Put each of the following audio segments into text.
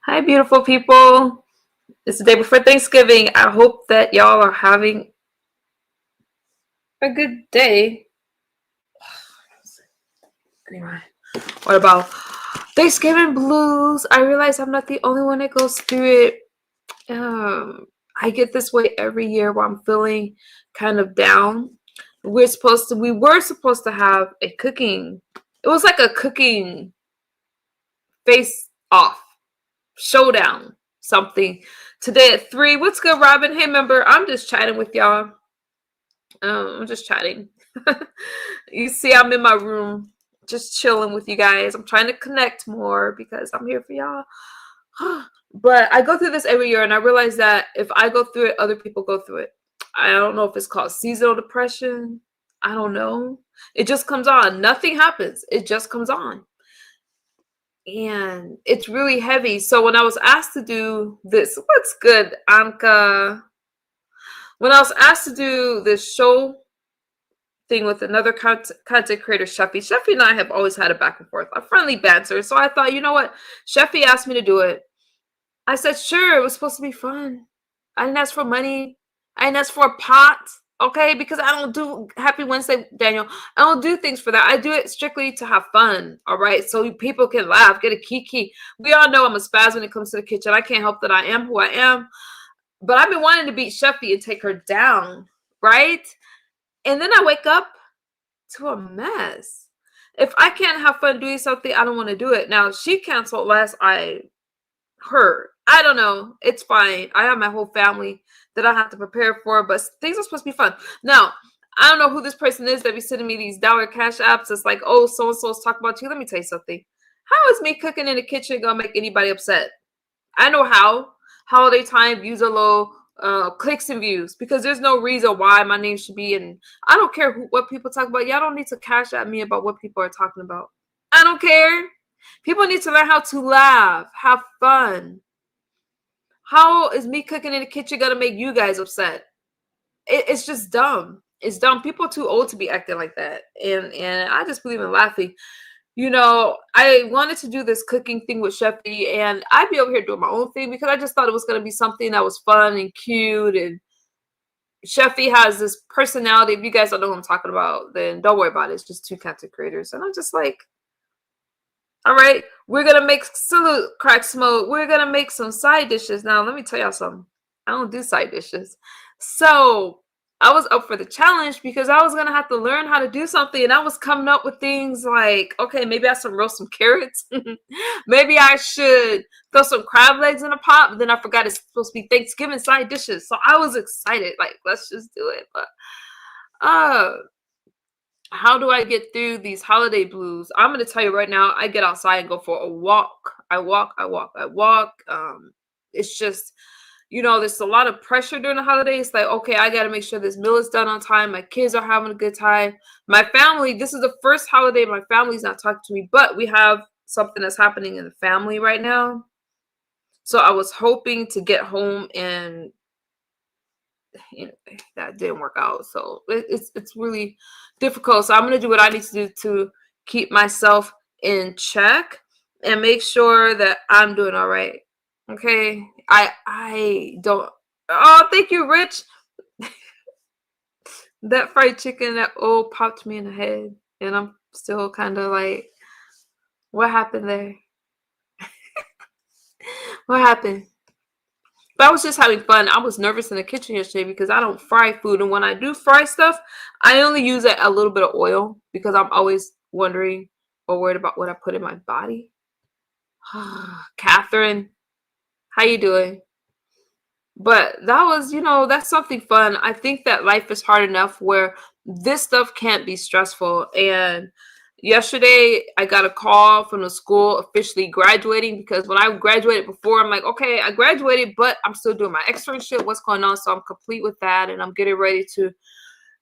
Hi, beautiful people. It's the day before Thanksgiving. I hope that y'all are having a good day. Anyway, what about Thanksgiving blues? I realize I'm not the only one that goes through it. I get this way every year where I'm feeling kind of down. We were supposed to have a cooking. It was like a cooking face off showdown something today at 3. What's good, Robin? Hey, member, I'm just chatting with y'all. I'm just chatting. You see, I'm in my room just chilling with you guys. I'm trying to connect more because I'm here for y'all. But I go through this every year, and I realize that if I go through it, other people go through it. I don't know if it's called seasonal depression. I don't know. It just comes on. Nothing happens. It just comes on. And it's really heavy. So when I was asked to do this, what's good, Anka? When I was asked to do this show thing with another content creator, Sheffy. Sheffy and I have always had a back and forth, a friendly banter. So I thought, you know what? Sheffy asked me to do it. I said, sure, it was supposed to be fun. I didn't ask for money. I didn't ask for a pot. Okay, because I don't do Happy Wednesday, Daniel. I don't do things for that. I do it strictly to have fun. All right, so people can laugh, get a kiki. We all know I'm a spaz when it comes to the kitchen. I can't help that I am who I am. But I've been wanting to beat Sheffy and take her down, right? And then I wake up to a mess. If I can't have fun doing something, I don't want to do it. Now, she canceled last I heard. I don't know. It's fine. I have my whole family that I have to prepare for, but things are supposed to be fun. Now, I don't know who this person is that be sending me these dollar cash apps. It's like, oh, so-and-so's talking about you. Let me tell you something. How is me cooking in the kitchen going to make anybody upset? I know how. Holiday time, views are low, clicks and views, because there's no reason why my name should be in. I don't care what people talk about. Y'all don't need to cash at me about what people are talking about. I don't care. People need to learn how to laugh, have fun. How is me cooking in the kitchen gonna make you guys upset? It's just dumb. It's dumb. People are too old to be acting like that. And I just believe in laughing. You know, I wanted to do this cooking thing with Sheffy, and I'd be over here doing my own thing because I just thought it was going to be something that was fun and cute. And Sheffy has this personality. If you guys don't know who I'm talking about, then don't worry about it. It's just two content creators. And I'm just like, all right, we're going to make salute, crack smoke. We're going to make some side dishes. Now, let me tell y'all something. I don't do side dishes. So I was up for the challenge because I was going to have to learn how to do something. And I was coming up with things like, okay, maybe I should roast some carrots. Maybe I should throw some crab legs in a pot. But then I forgot it's supposed to be Thanksgiving side dishes. So I was excited. Like, let's just do it. But how do I get through these holiday blues? I'm going to tell you right now, I get outside and go for a walk. I walk. It's just, you know, there's a lot of pressure during the holidays. Like, okay, I got to make sure this meal is done on time. My kids are having a good time. My family, this is the first holiday my family's not talking to me, but we have something that's happening in the family right now. So I was hoping to get home, and that didn't work out. So it's really difficult. So I'm going to do what I need to do to keep myself in check and make sure that I'm doing all right. Okay. I don't. Oh, thank you, Rich. That fried chicken that popped me in the head, and I'm still kind of like, what happened there? What happened? But I was just having fun. I was nervous in the kitchen yesterday because I don't fry food, and when I do fry stuff, I only use a little bit of oil because I'm always wondering or worried about what I put in my body. Catherine, how you doing? But that was, that's something fun. I think that life is hard enough where this stuff can't be stressful. And yesterday, I got a call from the school officially graduating, because when I graduated before, I'm like, okay, I graduated, but I'm still doing my externship. What's going on? So I'm complete with that, and I'm getting ready to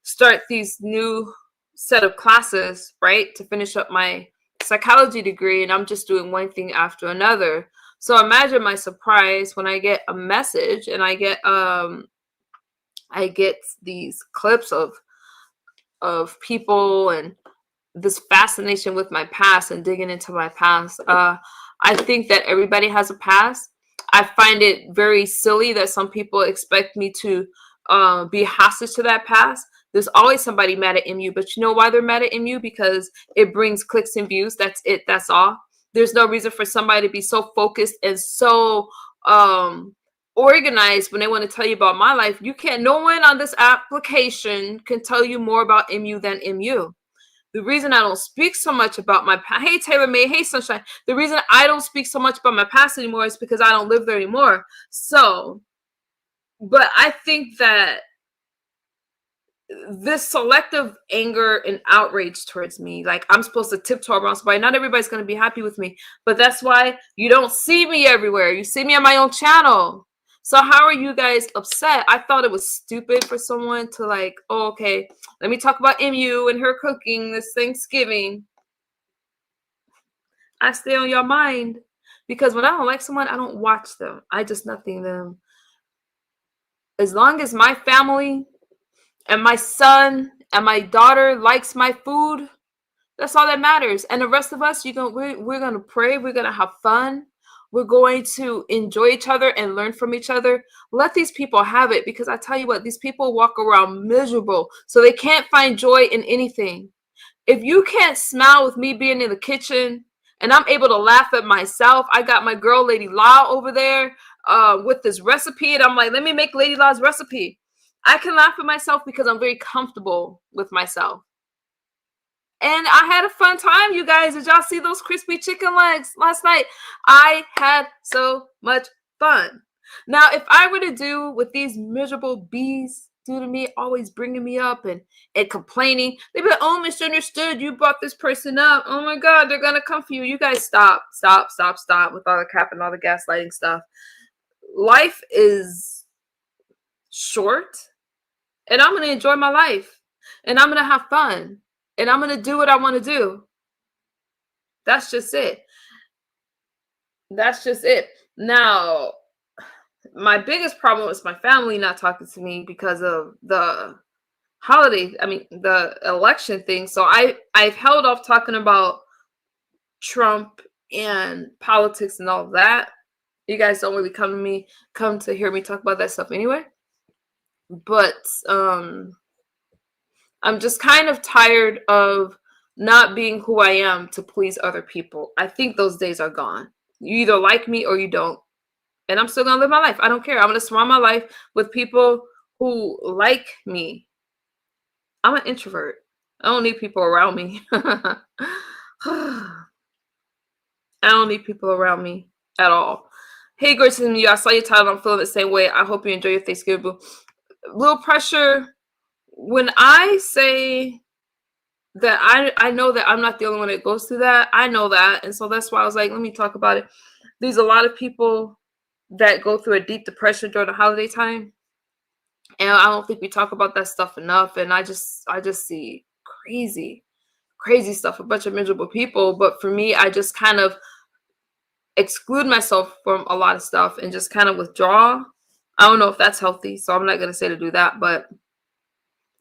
start these new set of classes, right, to finish up my psychology degree, and I'm just doing one thing after another. So imagine my surprise when I get a message and I get these clips of people and this fascination with my past and digging into my past. I think that everybody has a past. I find it very silly that some people expect me to be hostage to that past. There's always somebody mad at MU, but you know why they're mad at MU? Because it brings clicks and views. That's it. That's all. There's no reason for somebody to be so focused and so organized when they want to tell you about my life. You can't. No one on this application can tell you more about MU than MU. The reason I don't speak so much about my past, hey Taylor May, hey Sunshine. The reason I don't speak so much about my past anymore is because I don't live there anymore. So, but I think that this selective anger and outrage towards me, like I'm supposed to tiptoe around somebody. Not everybody's going to be happy with me, but that's why you don't see me everywhere. You see me on my own channel. So how are you guys upset? I thought it was stupid for someone to like, oh, okay, let me talk about MU and her cooking this Thanksgiving. I stay on your mind because when I don't like someone, I don't watch them. I just nothing them. As long as my family and my son and my daughter likes my food, that's all that matters. And the rest of us, we're gonna pray. We're gonna have fun. We're going to enjoy each other and learn from each other. Let these people have it, because I tell you what, these people walk around miserable, so they can't find joy in anything. If you can't smile with me being in the kitchen and I'm able to laugh at myself, I got my girl Lady La over there with this recipe, and I'm like, let me make Lady La's recipe. I can laugh at myself because I'm very comfortable with myself. And I had a fun time, you guys. Did y'all see those crispy chicken legs last night? I had so much fun. Now, if I were to do what these miserable bees do to me, always bringing me up and complaining, they'd be like, oh, misunderstood. You brought this person up. Oh my God, they're going to come for you. You guys stop with all the crap and all the gaslighting stuff. Life is short, and I'm going to enjoy my life, and I'm going to have fun. And I'm going to do what I want to do. That's just it. That's just it. Now, my biggest problem is my family not talking to me because of the the election thing. So I've held off talking about Trump and politics and all of that. You guys don't really come to hear me talk about that stuff anyway. But I'm just kind of tired of not being who I am to please other people. I think those days are gone. You either like me or you don't. And I'm still going to live my life. I don't care. I'm going to surround my life with people who like me. I'm an introvert. I don't need people around me. I don't need people around me at all. Hey, Grace and you. I saw your title. I'm feeling the same way. I hope you enjoy your Thanksgiving, boo. Little pressure. When I say that I know that I'm not the only one that goes through that. I know that. And so that's why I was like, let me talk about it. There's a lot of people that go through a deep depression during the holiday time. And I don't think we talk about that stuff enough. And I just see crazy stuff, a bunch of miserable people. But for me, I just kind of exclude myself from a lot of stuff and just kind of withdraw. I don't know if that's healthy, so I'm not going to say to do that, but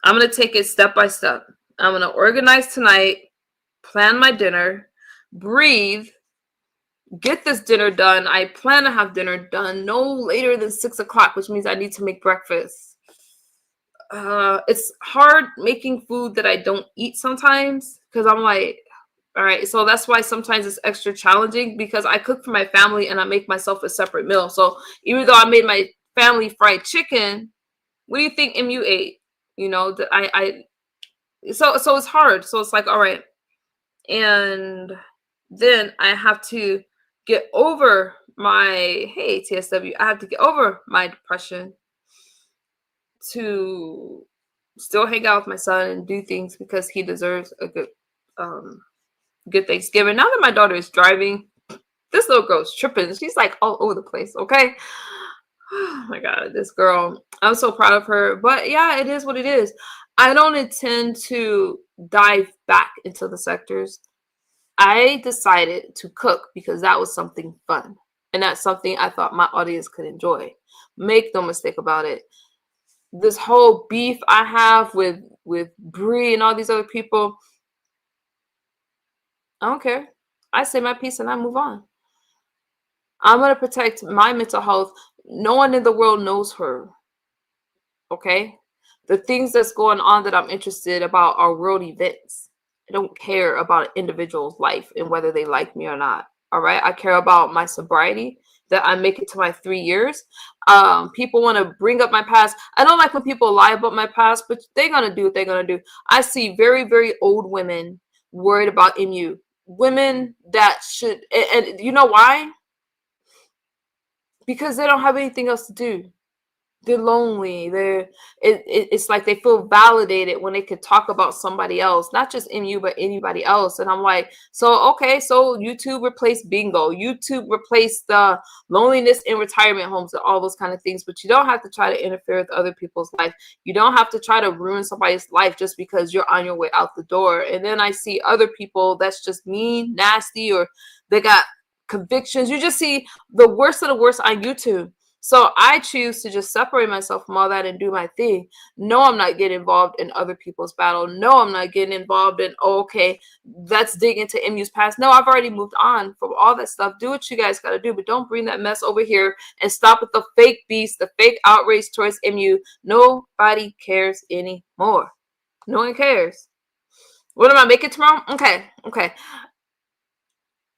I'm going to take it step by step. I'm going to organize tonight, plan my dinner, breathe, get this dinner done. I plan to have dinner done no later than 6 o'clock, which means I need to make breakfast. It's hard making food that I don't eat sometimes because I'm like, all right. So that's why sometimes it's extra challenging, because I cook for my family and I make myself a separate meal. So even though I made my family fried chicken, what do you think MU ate? You know, so it's hard. So it's like, all right. And then I have to get over hey, TSW, I have to get over my depression to still hang out with my son and do things because he deserves a good Thanksgiving. Now that my daughter is driving, this little girl's tripping. She's like all over the place, okay? Oh my God, this girl. I'm so proud of her. But yeah, it is what it is. I don't intend to dive back into the sectors. I decided to cook because that was something fun. And that's something I thought my audience could enjoy. Make no mistake about it. This whole beef I have with Brie and all these other people, I don't care. I say my piece and I move on. I'm going to protect my mental health. No one in the world knows her. Okay? The things that's going on that I'm interested about are world events. I don't care about an individual's life and whether they like me or not. All right? I care about my sobriety, that I make it to my 3 years. People want to bring up my past. I don't like when people lie about my past, but they're going to do what they're going to do. I see very, very old women worried about MU. Women that should, and you know why? Because they don't have anything else to do. They're lonely. It's like they feel validated when they could talk about somebody else, not just MU, but anybody else. And I'm like, so okay, so YouTube replaced bingo. YouTube replaced the loneliness in retirement homes and all those kind of things. But you don't have to try to interfere with other people's life. You don't have to try to ruin somebody's life just because you're on your way out the door. And then I see other people that's just mean, nasty, or they got convictions. You just see the worst of the worst on YouTube. So I choose to just separate myself from all that and do my thing. No, I'm not getting involved in other people's battle. No, I'm not getting involved in, oh, okay, let's dig into MU's past. No, I've already moved on from all that stuff. Do what you guys got to do, but don't bring that mess over here and stop with the fake beast, the fake outrage towards MU. Nobody cares anymore. No one cares. What am I making tomorrow? Okay.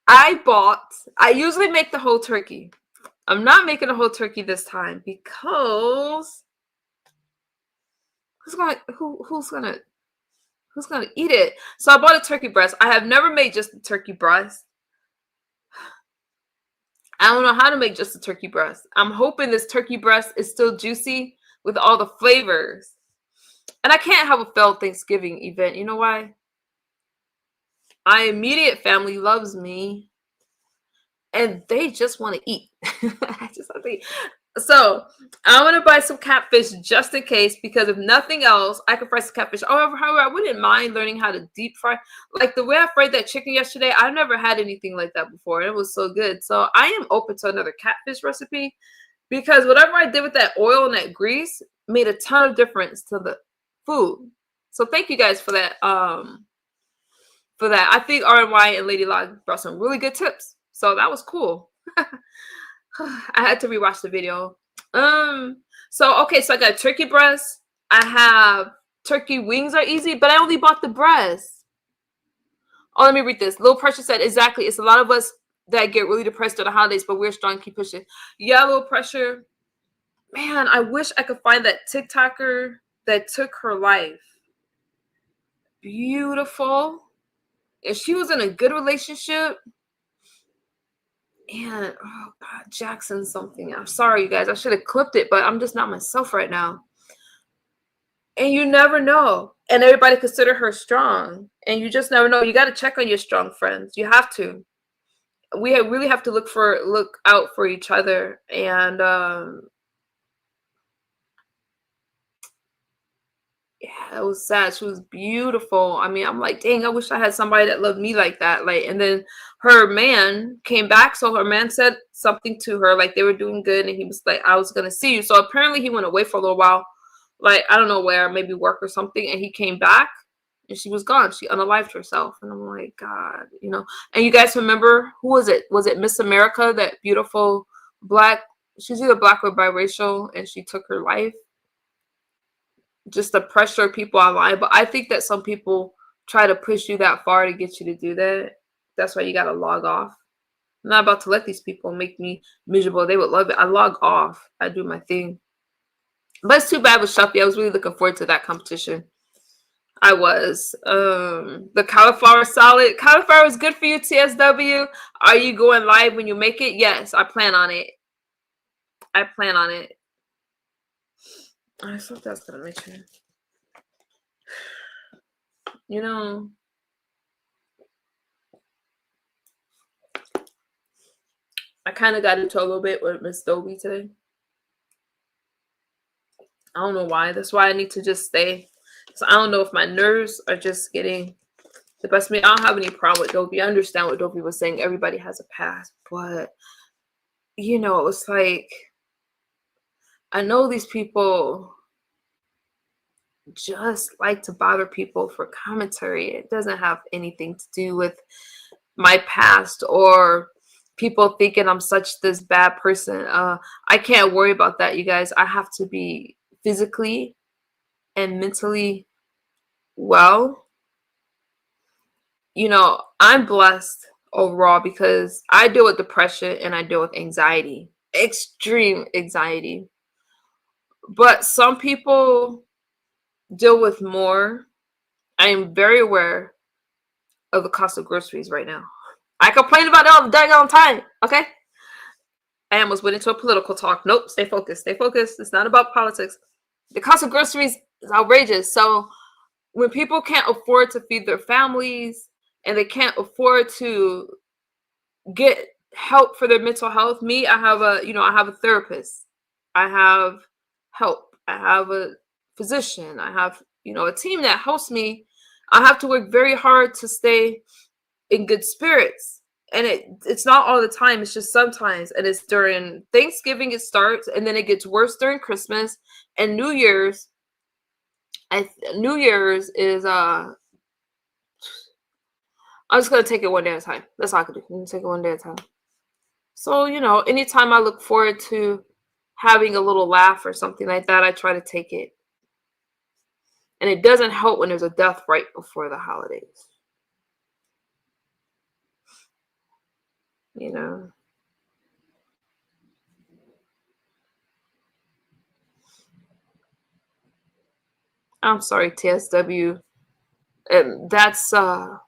I usually make the whole turkey. I'm not making a whole turkey this time because who's gonna eat it? So I bought a turkey breast. I have never made just a turkey breast. I don't know how to make just a turkey breast. I'm hoping this turkey breast is still juicy with all the flavors. And I can't have a failed Thanksgiving event. You know why? My immediate family loves me and they just want to eat. I just want to eat. So I'm gonna buy some catfish just in case, because if nothing else, I can fry some catfish. However, I wouldn't mind learning how to deep fry. Like the way I fried that chicken yesterday, I've never had anything like that before. It was so good. So I am open to another catfish recipe, because whatever I did with that oil and that grease made a ton of difference to the food. So thank you guys for that. I think RNY and Lady Log brought some really good tips. So that was cool. I had to rewatch the video. So okay, so I got turkey breast. I have turkey wings are easy, but I only bought the breast. Oh, let me read this. Little Pressure said, exactly. It's a lot of us that get really depressed during the holidays, but we're strong, keep pushing. Yeah, Little Pressure. Man, I wish I could find that TikToker that took her life. Beautiful. If she was in a good relationship. And oh God, Jackson something. I'm sorry, you guys. I should have clipped it, but I'm just not myself right now. And you never know. And everybody consider her strong. And you just never know. You got to check on your strong friends. You have to. We really have to look out for each other. And yeah, it was sad. She was beautiful. I mean, I'm like, dang, I wish I had somebody that loved me like that. Like, and then her man came back. So her man said something to her, like they were doing good. And he was like, I was going to see you. So apparently he went away for a little while. Like, I don't know where, maybe work or something. And he came back and she was gone. She unalived herself. And I'm like, God, you know. And you guys remember, who was it? Was it Miss America, that beautiful black, she's either black or biracial, and she took her life? Just to pressure people online. But I think that some people try to push you that far to get you to do that. That's why you got to log off. I'm not about to let these people make me miserable. They would love it. I log off. I do my thing. But it's too bad with Shuffy. I was really looking forward to that competition. I was. The cauliflower salad. Cauliflower is good for you, TSW. Are you going live when you make it? Yes, I plan on it. I plan on it. I thought that's gonna mention. You know, I kind of got into a little bit with Miss Dobie today. I don't know why. That's why I need to just stay. So I don't know if my nerves are just getting the best of me. I don't have any problem with Dobie. I understand what Dobie was saying. Everybody has a past, but you know, it's like I know these people just like to bother people for commentary. It doesn't have anything to do with my past or people thinking I'm such this bad person. I can't worry about that, you guys. I have to be physically and mentally well. I'm blessed overall because I deal with depression and I deal with anxiety, extreme anxiety. But some people deal with more. I am very aware of the cost of groceries right now. I complain about it all the daggone time, okay? I almost went into a political talk. Nope, stay focused. Stay focused. It's not about politics. The cost of groceries is outrageous. So when people can't afford to feed their families and they can't afford to get help for their mental health, I have a therapist. I have help. I have a physician. I have, a team that helps me. I have to work very hard to stay in good spirits. And it's not all the time, it's just sometimes. And it's during Thanksgiving it starts, and then it gets worse during Christmas and New Year's. New Year's is I'm just gonna take it one day at a time. That's all I can do. I'm gonna take it one day at a time. So, anytime I look forward to having a little laugh or something like that, I try to take it. And it doesn't help when there's a death right before the holidays. You know. I'm sorry, TSW. And that's kind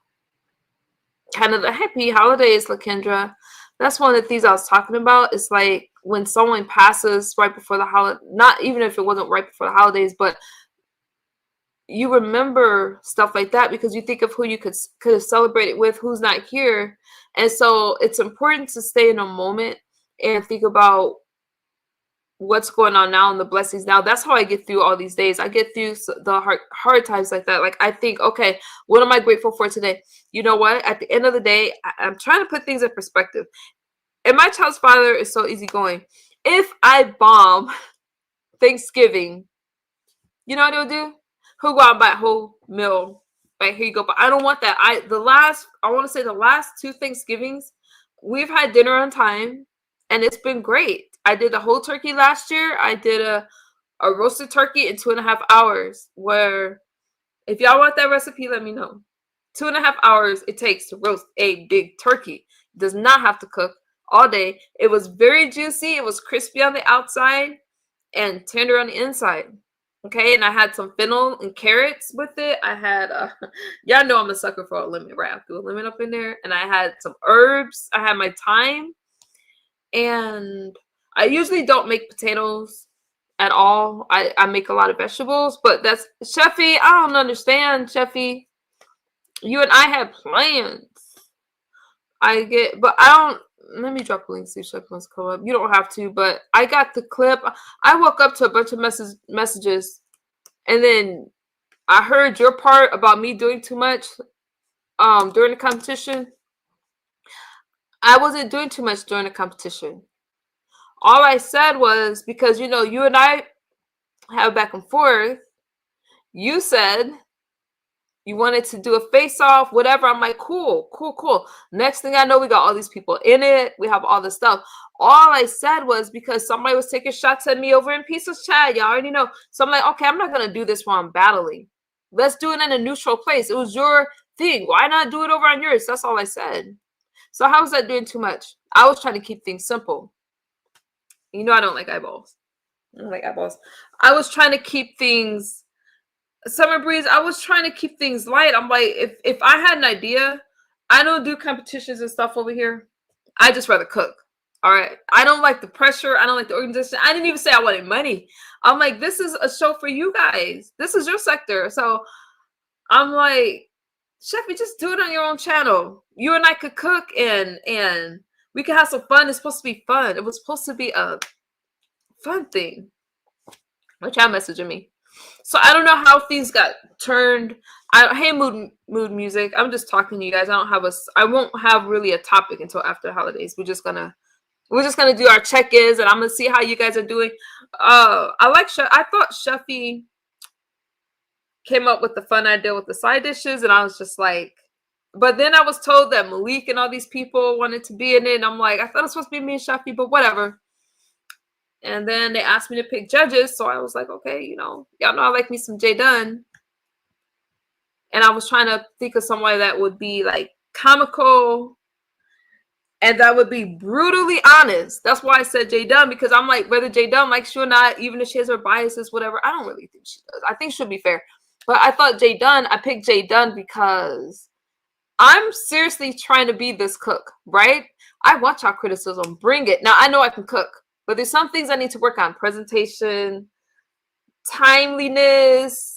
of the happy holidays, Lakendra. That's one of the things I was talking about. It's like when someone passes right before the holiday, not even if it wasn't right before the holidays, but you remember stuff like that because you think of who you could have celebrated with, who's not here. And so it's important to stay in a moment and think about what's going on now and the blessings now. That's how I get through all these days. I get through the hard times like that. Like I think, okay, what am I grateful for today? You know what? At the end of the day, I'm trying to put things in perspective. And my child's father is so easygoing. If I bomb Thanksgiving, you know what he'll do? He'll go out and buy a whole meal. Like, here you go. But I don't want that. I want to say the last two Thanksgivings, we've had dinner on time, and it's been great. I did a whole turkey last year. I did a roasted turkey in 2.5 hours. Where, if y'all want that recipe, let me know. 2.5 hours it takes to roast a big turkey. It does not have to cook all day. It was very juicy. It was crispy on the outside and tender on the inside. Okay, and I had some fennel and carrots with it. I had, y'all know I'm a sucker for a lemon, right? I threw a lemon up in there, and I had some herbs. I had my thyme, and I usually don't make potatoes at all. I make a lot of vegetables, but that's Chefy. I don't understand, Chefy. You and I had plans. But I don't. Let me drop a link, see if Chefy wants to come up. You don't have to, but I got the clip. I woke up to a bunch of messages, and then I heard your part about me doing too much during the competition. I wasn't doing too much during the competition. All I said was, because you and I have back and forth, you said you wanted to do a face-off, whatever. I'm like, cool. Next thing I know, we got all these people in it. We have all this stuff. All I said was because somebody was taking shots at me over in Pieces Chat. Y'all already know. So I'm like, okay, I'm not going to do this while I'm battling. Let's do it in a neutral place. It was your thing. Why not do it over on yours? That's all I said. So how was that doing too much? I was trying to keep things simple. I don't like eyeballs. I was trying to keep things... Summer Breeze, I was trying to keep things light. I'm like, if I had an idea, I don't do competitions and stuff over here. I just rather cook. All right. I don't like the pressure. I don't like the organization. I didn't even say I wanted money. I'm like, this is a show for you guys. This is your sector. So I'm like, Chefy, just do it on your own channel. You and I could cook and we could have some fun. It's supposed to be fun. It was supposed to be a fun thing. Which y'all messaging me. So I don't know how things got turned. Hey, mood music. I'm just talking to you guys. I won't have really a topic until after the holidays. We're just gonna do our check-ins, and I'm gonna see how you guys are doing. I thought Chefy came up with the fun idea with the side dishes, and I was just like, But then I was told that Malik and all these people wanted to be in it. And I'm like, I thought it was supposed to be me and Shafi, but whatever. And then they asked me to pick judges. So I was like, okay, y'all know I like me some J Dunn. And I was trying to think of somebody that would be like comical and that would be brutally honest. That's why I said J Dunn, because I'm like, whether J Dunn likes you or not, even if she has her biases, whatever, I don't really think she does. I think she'll be fair. But I thought J Dunn, I picked J Dunn because I'm seriously trying to be this cook, right? I watch our criticism, bring it. Now I know I can cook, but there's some things I need to work on: presentation, timeliness.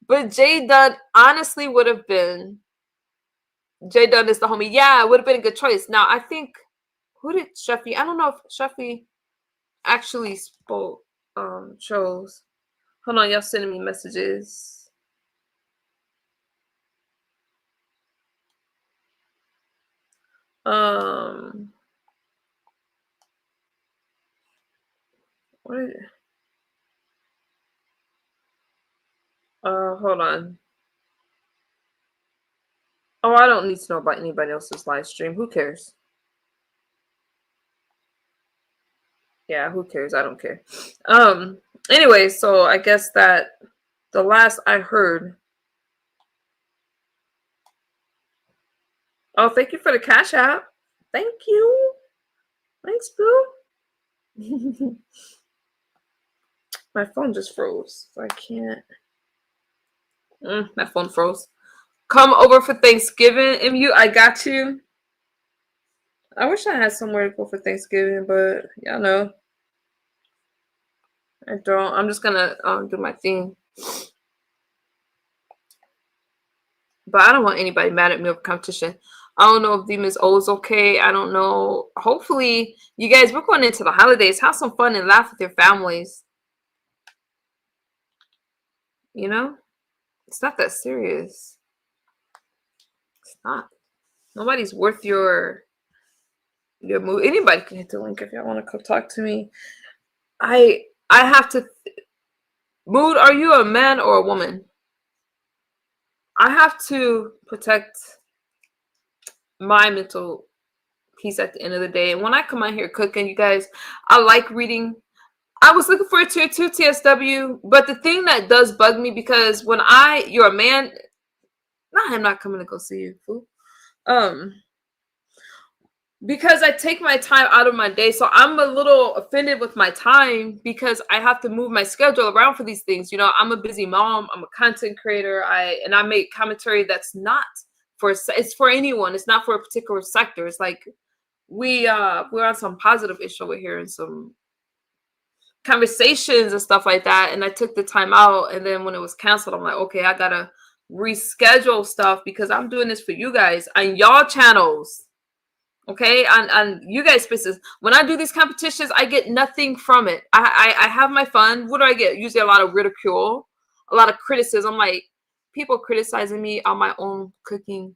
But J Dunn honestly would have been. J Dunn is the homie. Yeah, it would have been a good choice. Now I think, who did Sheffy? I don't know if Sheffy actually spoke. Chose. Hold on, y'all sending me messages. What is it? Hold on. Oh, I don't need to know about anybody else's live stream. Who cares? Yeah, who cares? I don't care. Anyway, so I guess that the last I heard. Oh, thank you for the Cash App. Thank you. Thanks, boo. My phone just froze. So I can't. My phone froze. Come over for Thanksgiving, MU. I got you. I wish I had somewhere to go for Thanksgiving, but y'all know. I don't. I'm just gonna do my thing. But I don't want anybody mad at me over competition. I don't know if Demons O is okay. I don't know. Hopefully, you guys, we're going into the holidays. Have some fun and laugh with your families. It's not that serious. It's not. Nobody's worth your move. Anybody can hit the link if y'all want to come talk to me. I have to. Mood, are you a man or a woman? I have to protect my mental peace at the end of the day. And when I come out here cooking, you guys, I like reading. I was looking for a tier 2 TSW, but the thing that does bug me, because when you're a man, I'm not coming to go see you, fool. Because I take my time out of my day, so I'm a little offended with my time because I have to move my schedule around for these things. I'm a busy mom. I'm a content creator. I make commentary that's not it's for anyone. It's not for a particular sector. It's like we're on some positive issue over here and some conversations and stuff like that. And I took the time out, and then when it was canceled, I'm like, okay, I gotta reschedule stuff because I'm doing this for you guys on y'all channels. Okay, on you guys' spaces. When I do these competitions, I get nothing from it. I have my fun. What do I get? Usually a lot of ridicule, a lot of criticism, like people criticizing me on my own cooking,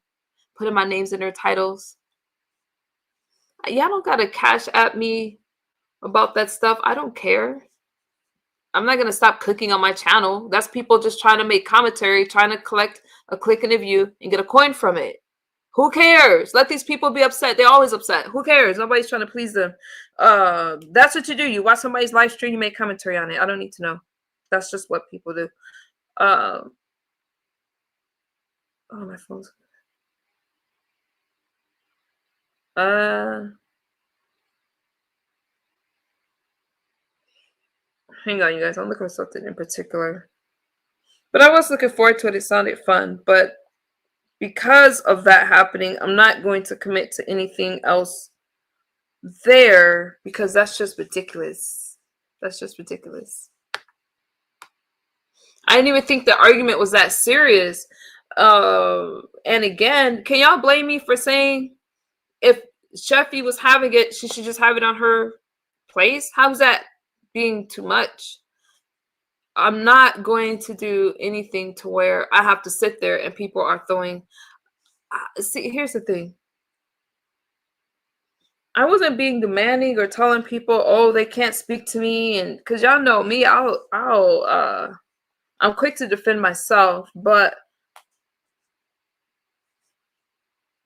putting my names in their titles. Y'all don't gotta cash at me about that stuff. I don't care. I'm not gonna stop cooking on my channel. That's people just trying to make commentary, trying to collect a click and a view and get a coin from it. Who cares? Let these people be upset. They're always upset. Who cares? Nobody's trying to please them. That's what you do. You watch somebody's live stream, you make commentary on it. I don't need to know. That's just what people do. Oh, my phone's. Hang on, you guys. I'm looking for something in particular. But I was looking forward to it. It sounded fun. But because of that happening, I'm not going to commit to anything else there because that's just ridiculous. That's just ridiculous. I didn't even think the argument was that serious. And again, can y'all blame me for saying if Sheffy was having it, she should just have it on her place? How's that being too much? I'm not going to do anything to where I have to sit there and people are throwing. See, here's the thing. I wasn't being demanding or telling people, oh, they can't speak to me, and because y'all know me, I'm quick to defend myself, but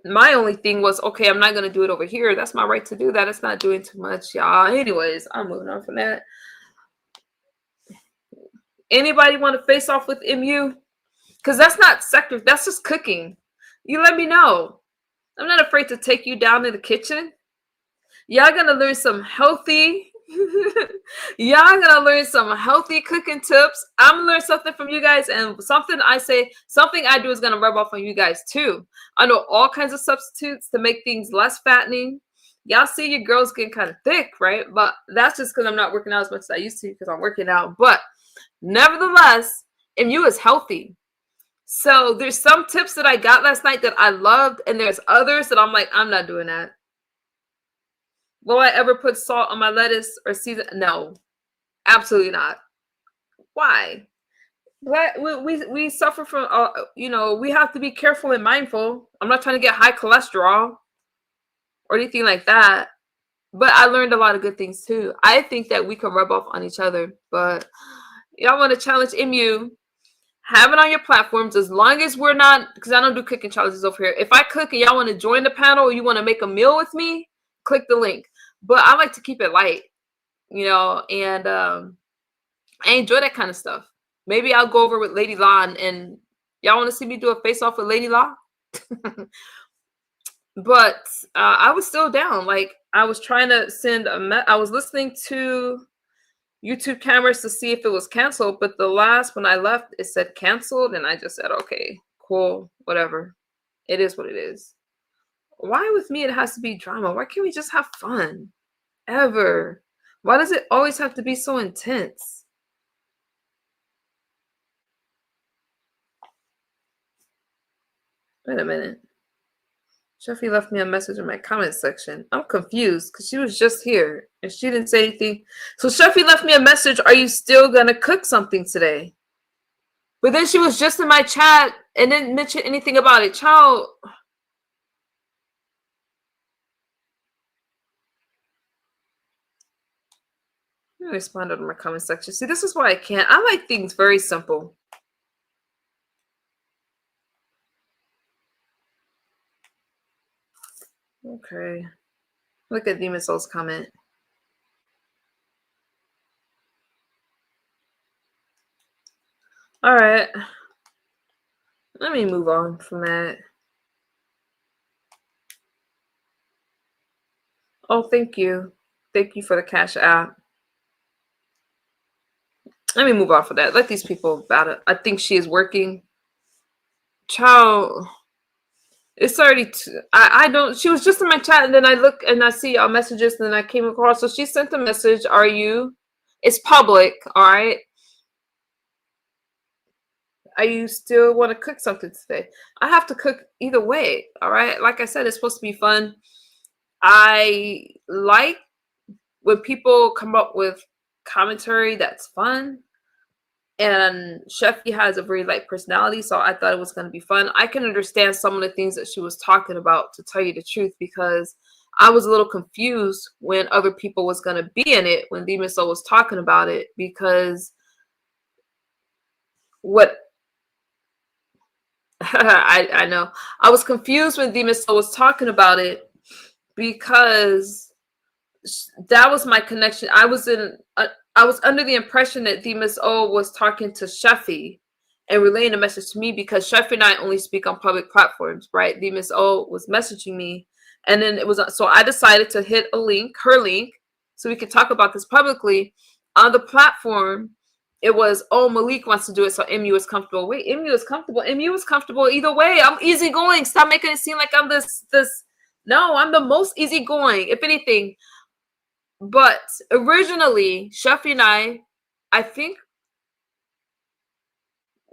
my only thing was, okay, I'm not gonna do it over here. That's my right to do that. It's not doing too much, y'all. Anyways, I'm moving on from that. Anybody want to face off with MU? Because that's not sector, that's just cooking. You let me know. I'm not afraid to take you down in the kitchen. Y'all gonna learn some healthy y'all gonna learn some healthy cooking tips. I'm gonna learn something from you guys, and something I say, something I do is gonna rub off on you guys too. I know all kinds of substitutes to make things less fattening. Y'all see your girls getting kind of thick, right? But that's just because I'm not working out as much as I used to, because I'm working out. But nevertheless, MU is healthy. So there's some tips that I got last night that I loved, and there's others that I'm like, I'm not doing that. Will I ever put salt on my lettuce or season? No, absolutely not. Why? We suffer from, we have to be careful and mindful. I'm not trying to get high cholesterol or anything like that. But I learned a lot of good things too. I think that we can rub off on each other. But y'all want to challenge MU? Have it on your platforms, as long as we're not, because I don't do cooking challenges over here. If I cook and y'all want to join the panel or you want to make a meal with me, click the link. But I like to keep it light, and I enjoy that kind of stuff. Maybe I'll go over with Lady Law, and y'all want to see me do a face off with Lady Law? But I was still down. Like, I was trying to send I was listening to YouTube cameras to see if it was canceled, but the last when I left, it said canceled, and I just said, okay, cool, whatever. It is what it is. Why with me it has to be drama? Why can't we just have fun? Ever? Why does it always have to be so intense? Wait a minute. Sheffy left me a message in my comment section. I'm confused because she was just here and she didn't say anything. So Sheffy left me a message. Are you still going to cook something today? But then she was just in my chat and didn't mention anything about it. Child. Let me respond to my comment section. See, this is why I can't. I like things very simple. Okay. Look at Demon Soul's comment. All right. Let me move on from that. Oh, thank you. Thank you for the Cash App. Let me move off of that. Let these people about it. I think she is working. Child. It's already I don't, she was just in my chat, and then I look and I see our messages, and then I came across, so she sent a message. Are you, it's public, all right? Are you still want to cook something today? I have to cook either way, all right? Like I said, it's supposed to be fun. I like when people come up with commentary that's fun. And Sheffy has a very light personality, so I thought it was going to be fun. I can understand some of the things that she was talking about, to tell you the truth, because I was a little confused when other people was going to be in it, when Demon Soul was talking about it, because what I know. I was confused when Demon Soul was talking about it, because that was my connection. I was under the impression that Demas O was talking to Sheffy and relaying a message to me, because Sheffy and I only speak on public platforms, right? Demas O was messaging me, and then it was, so I decided to hit a link, her link, so we could talk about this publicly on the platform. It was, oh, Malik wants to do it, so MU is comfortable. Wait, MU is comfortable. MU is comfortable either way. I'm easygoing. Stop making it seem like I'm this. No, I'm the most easygoing, if anything. But originally, Sheffy and I think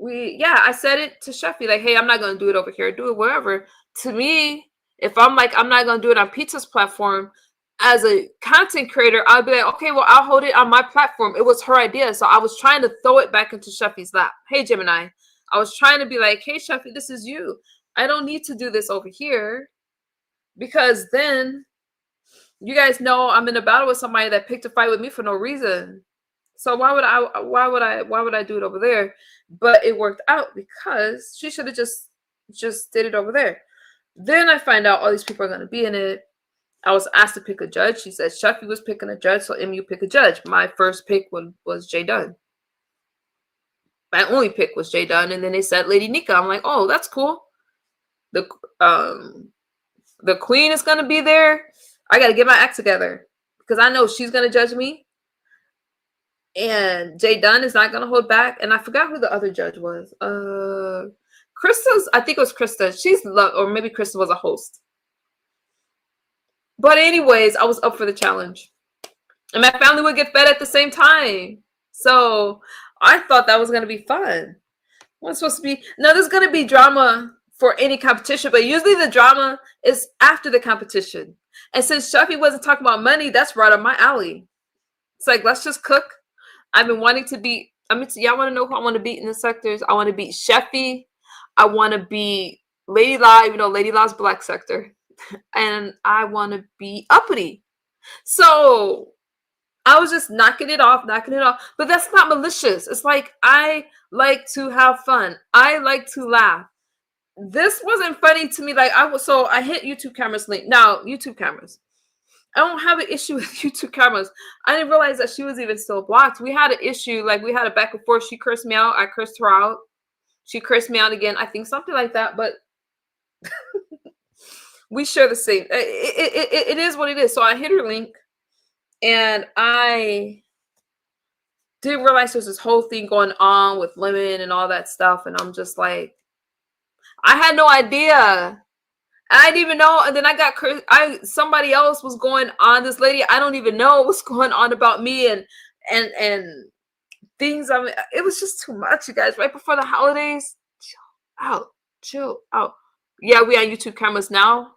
I said it to Sheffy, like, hey, I'm not going to do it over here. Do it wherever. To me, if I'm like, I'm not going to do it on Pizza's platform, as a content creator, I'll be like, okay, well, I'll hold it on my platform. It was her idea. So I was trying to throw it back into Sheffy's lap. Hey, Gemini. I was trying to be like, hey, Sheffy, this is you. I don't need to do this over here, because then you guys know I'm in a battle with somebody that picked a fight with me for no reason. So why would I do it over there? But it worked out, because she should have just did it over there. Then I find out all these people are going to be in it. I was asked to pick a judge. She said Sheffy was picking a judge, so MU pick a judge. My first pick was Jay Dunn. My only pick was Jay Dunn, and then they said Lady Nika. I'm like, oh, that's cool. The the queen is gonna be there. I gotta get my act together because I know she's gonna judge me. And Jay Dunn is not gonna hold back. And I forgot who the other judge was. Krista's, I think it was Krista. She's or maybe Krista was a host. But anyways, I was up for the challenge. And my family would get fed at the same time. So I thought that was gonna be fun. What's supposed to be now there's gonna be drama for any competition, but usually the drama is after the competition. And since Sheffy wasn't talking about money, that's right up my alley. It's like, let's just cook. I've been wanting to beat, y'all want to know who I want to beat in the sectors? I want to beat Sheffy. I want to beat Lady La, even though Lady La's black sector. And I want to be Uppity. So I was just knocking it off. But that's not malicious. It's like, I like to have fun. I like to laugh. This wasn't funny to me. Like I hit YouTube cameras link. Now, YouTube cameras. I don't have an issue with YouTube cameras. I didn't realize that she was even still blocked. We had an issue, like we had a back and forth. She cursed me out. I cursed her out. She cursed me out again. I think something like that, but we share the same. It is what it is. So I hit her link and I didn't realize there's this whole thing going on with women and all that stuff. And I'm just like, I had no idea. I didn't even know, and then I got somebody else was going on. This lady, I don't even know what's going on about me and things. I mean, it was just too much, you guys. Right before the holidays, chill out. Yeah, we on YouTube cameras now.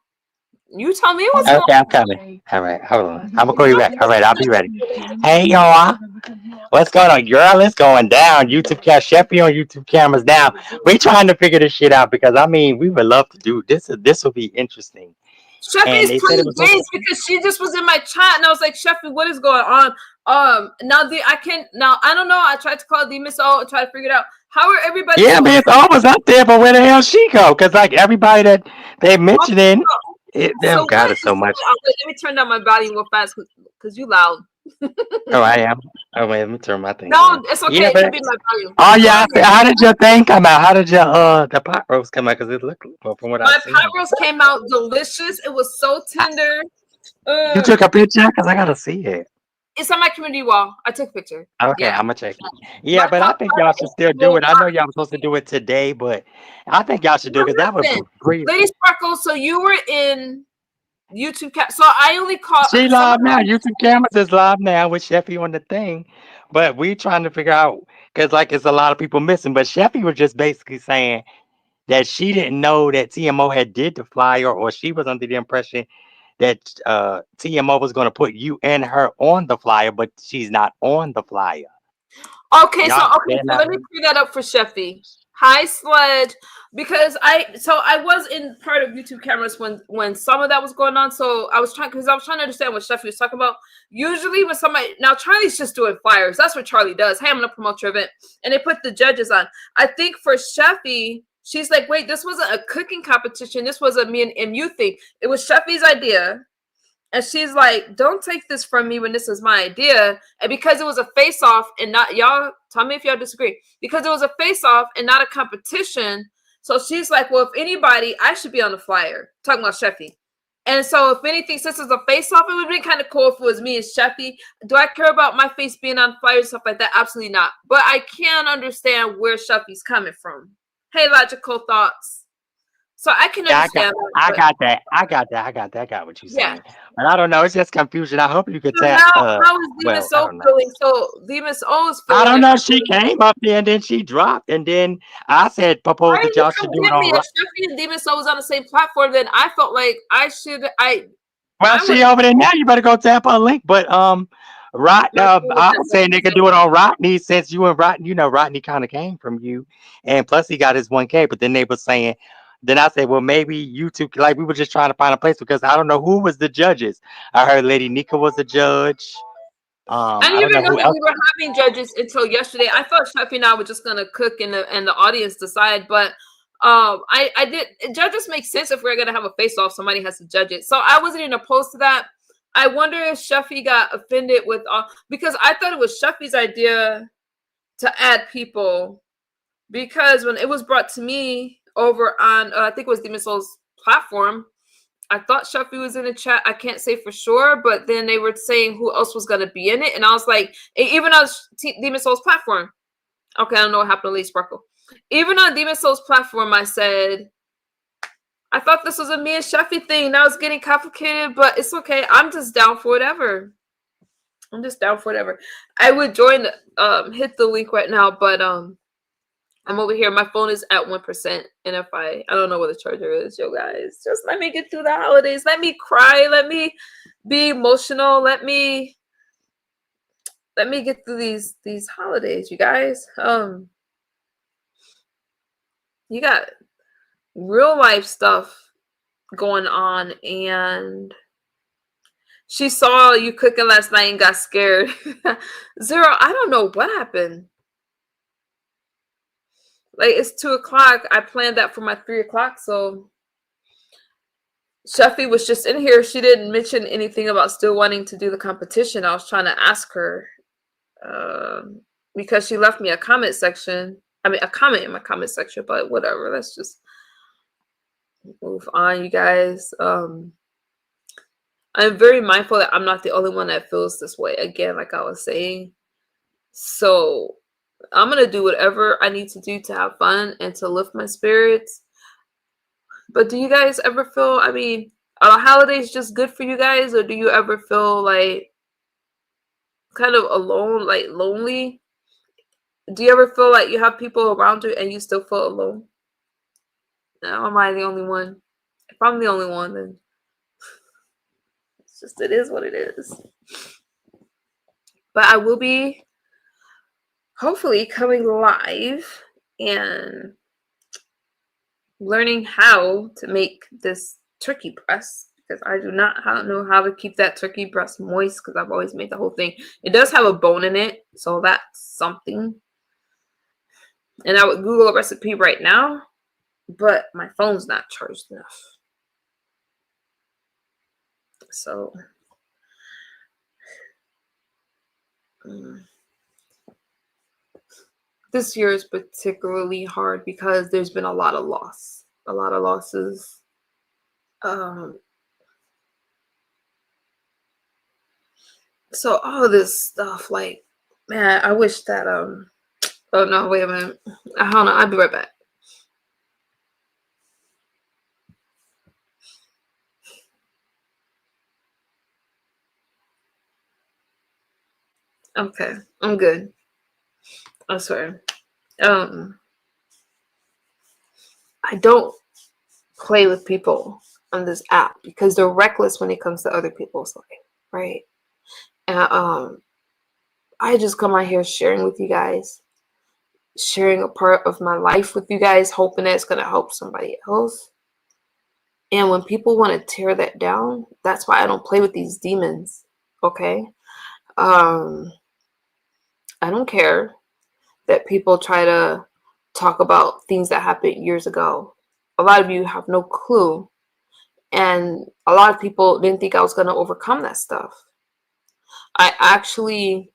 You tell me what's Okay, I'm coming. All right, hold on. I'm gonna call you back. All right, I'll be ready. Hey, y'all. What's going on, girl? It's going down. YouTube Sheffy on YouTube cameras now. We trying to figure this shit out because I mean, we would love to do this. This will be interesting. And Sheffy's they said it playing was games because she just was in my chat and I was like, Sheffy, what is going on? Now I don't know. I tried to call the Miss O and try to figure it out. How are everybody? yeah, Miss O was up there, but where the hell she go? Because like everybody that they mentioning, oh So God, what it's is so going much. on? Wait, let me turn down my volume real fast because you loud. Oh, I am. Oh wait, let me turn my thing No, down. it's okay. Yeah, It but can be my volume. oh Go yeah, ahead. how did your thing come out? How did your the pot roast come out? Because it looked, well, from what I've My seen. pot roast came out delicious. It was so tender. You took a picture? Because I gotta see it. It's on my community wall. I took a picture. Okay, Yeah. I'm gonna check it. My Yeah, but I pot think pie y'all should is still do so it. I know y'all were supposed to do it today, but I think y'all should do it because that would listen, breathe. Lady Sparkle, so you were in YouTube so I only caught She some live now. YouTube cameras is live now with Sheffy on the thing, but we trying to figure out because like it's a lot of people missing. But Sheffy was just basically saying that she didn't know that TMO had did the flyer, or she was under the impression that TMO was going to put you and her on the flyer, but she's not on the flyer. Okay, so let me clear that up for Sheffy. Hi, Sledge. Because I was in part of YouTube cameras when some of that was going on. So I was trying to understand what Sheffy was talking about. Usually when somebody now Charlie's just doing flyers. That's what Charlie does. Hey, I'm gonna promote your event. And they put the judges on. I think for Sheffy, she's like, wait, this wasn't a cooking competition. This was a me and MU thing. It was Sheffy's idea. And she's like, don't take this from me when this is my idea. And because it was a face-off and not, y'all tell me if y'all disagree, because it was a face-off and not a competition. So she's like, well, if anybody, I should be on the flyer. Talking about Sheffy. And so if anything, since it's a face-off, it would be kind of cool if it was me and Sheffy. Do I care about my face being on flyers and stuff like that? Absolutely not. But I can understand where Sheffy's coming from. Hey, Logical Thoughts. So I can understand. I got that. I got what you're saying. Yeah. But I don't know. It's just confusion. I hope you could So tap. how is Well, Demas I O don't know. feeling? So Demas O is I feeling don't like, know. She came up there and then she dropped, and then I said why propose that didn't you y'all come should do it get on. me? If Stephanie and Demas O was on the same platform, then I felt like Well, I would she over there now. You better go tap her link. But like I was saying they could do it on Rodney since you and Rodney, Rodney kind of came from you, and plus he got his 1K. But then they were saying, then I said, well, maybe you two, like we were just trying to find a place because I don't know who was the judges. I heard Lady Nika was a judge. I I didn't don't know even know who that else. we were having judges until yesterday. I thought Sheffy and I were just gonna cook and the audience decide, but I did judges make sense if we're gonna have a face off. Somebody has to judge it, so I wasn't even opposed to that. I wonder if Shuffy got offended with because I thought it was Shuffy's idea to add people, because when it was brought to me over on I think it was Demon Souls platform, I thought Shuffy was in the chat. I can't say for sure, but then they were saying who else was gonna be in it, and I was like, even on Demon Souls platform. Okay, I don't know what happened to Lee Sparkle. Even on Demon Souls platform, I said, I thought this was a me and Shuffy thing. Now it's getting complicated, but it's okay. I'm just down for whatever. I'm just down for whatever. I would join, hit the link right now, but I'm over here. My phone is at 1%, and if I don't know what the charger is, yo guys, just let me get through the holidays. Let me cry. Let me be emotional. Let me get through these holidays, you guys. You got real life stuff going on, and she saw you cooking last night and got scared. Zero, I don't know what happened. Like, it's 2:00. I planned that for my 3:00, so Shuffy was just in here. She didn't mention anything about still wanting to do the competition. I was trying to ask her because she left me a comment section. I mean, a comment in my comment section, but whatever. Let's just move on, you guys. I'm very mindful that I'm not the only one that feels this way. Again, like I was saying. So I'm going to do whatever I need to do to have fun and to lift my spirits. But do you guys ever feel, I mean, are the holidays just good for you guys? Or do you ever feel like kind of alone, like lonely? Do you ever feel like you have people around you and you still feel alone? No, am I the only one? If I'm the only one, then it's just, it is what it is. But I will be hopefully coming live and learning how to make this turkey breast, because I do not know how to keep that turkey breast moist, because I've always made the whole thing. It does have a bone in it, so that's something. And I would Google a recipe right now, but my phone's not charged enough. So this year is particularly hard because there's been a lot of losses. So all of this stuff, like, man, I wish that oh no, wait a minute. I don't know. I'll be right back. Okay, I'm good. I swear. I don't play with people on this app because they're reckless when it comes to other people's life, right? And I just come out here sharing with you guys, sharing a part of my life with you guys, hoping that it's gonna help somebody else. And when people want to tear that down, that's why I don't play with these demons. Okay. I don't care that people try to talk about things that happened years ago. A lot of you have no clue. And a lot of people didn't think I was going to overcome that stuff. I actually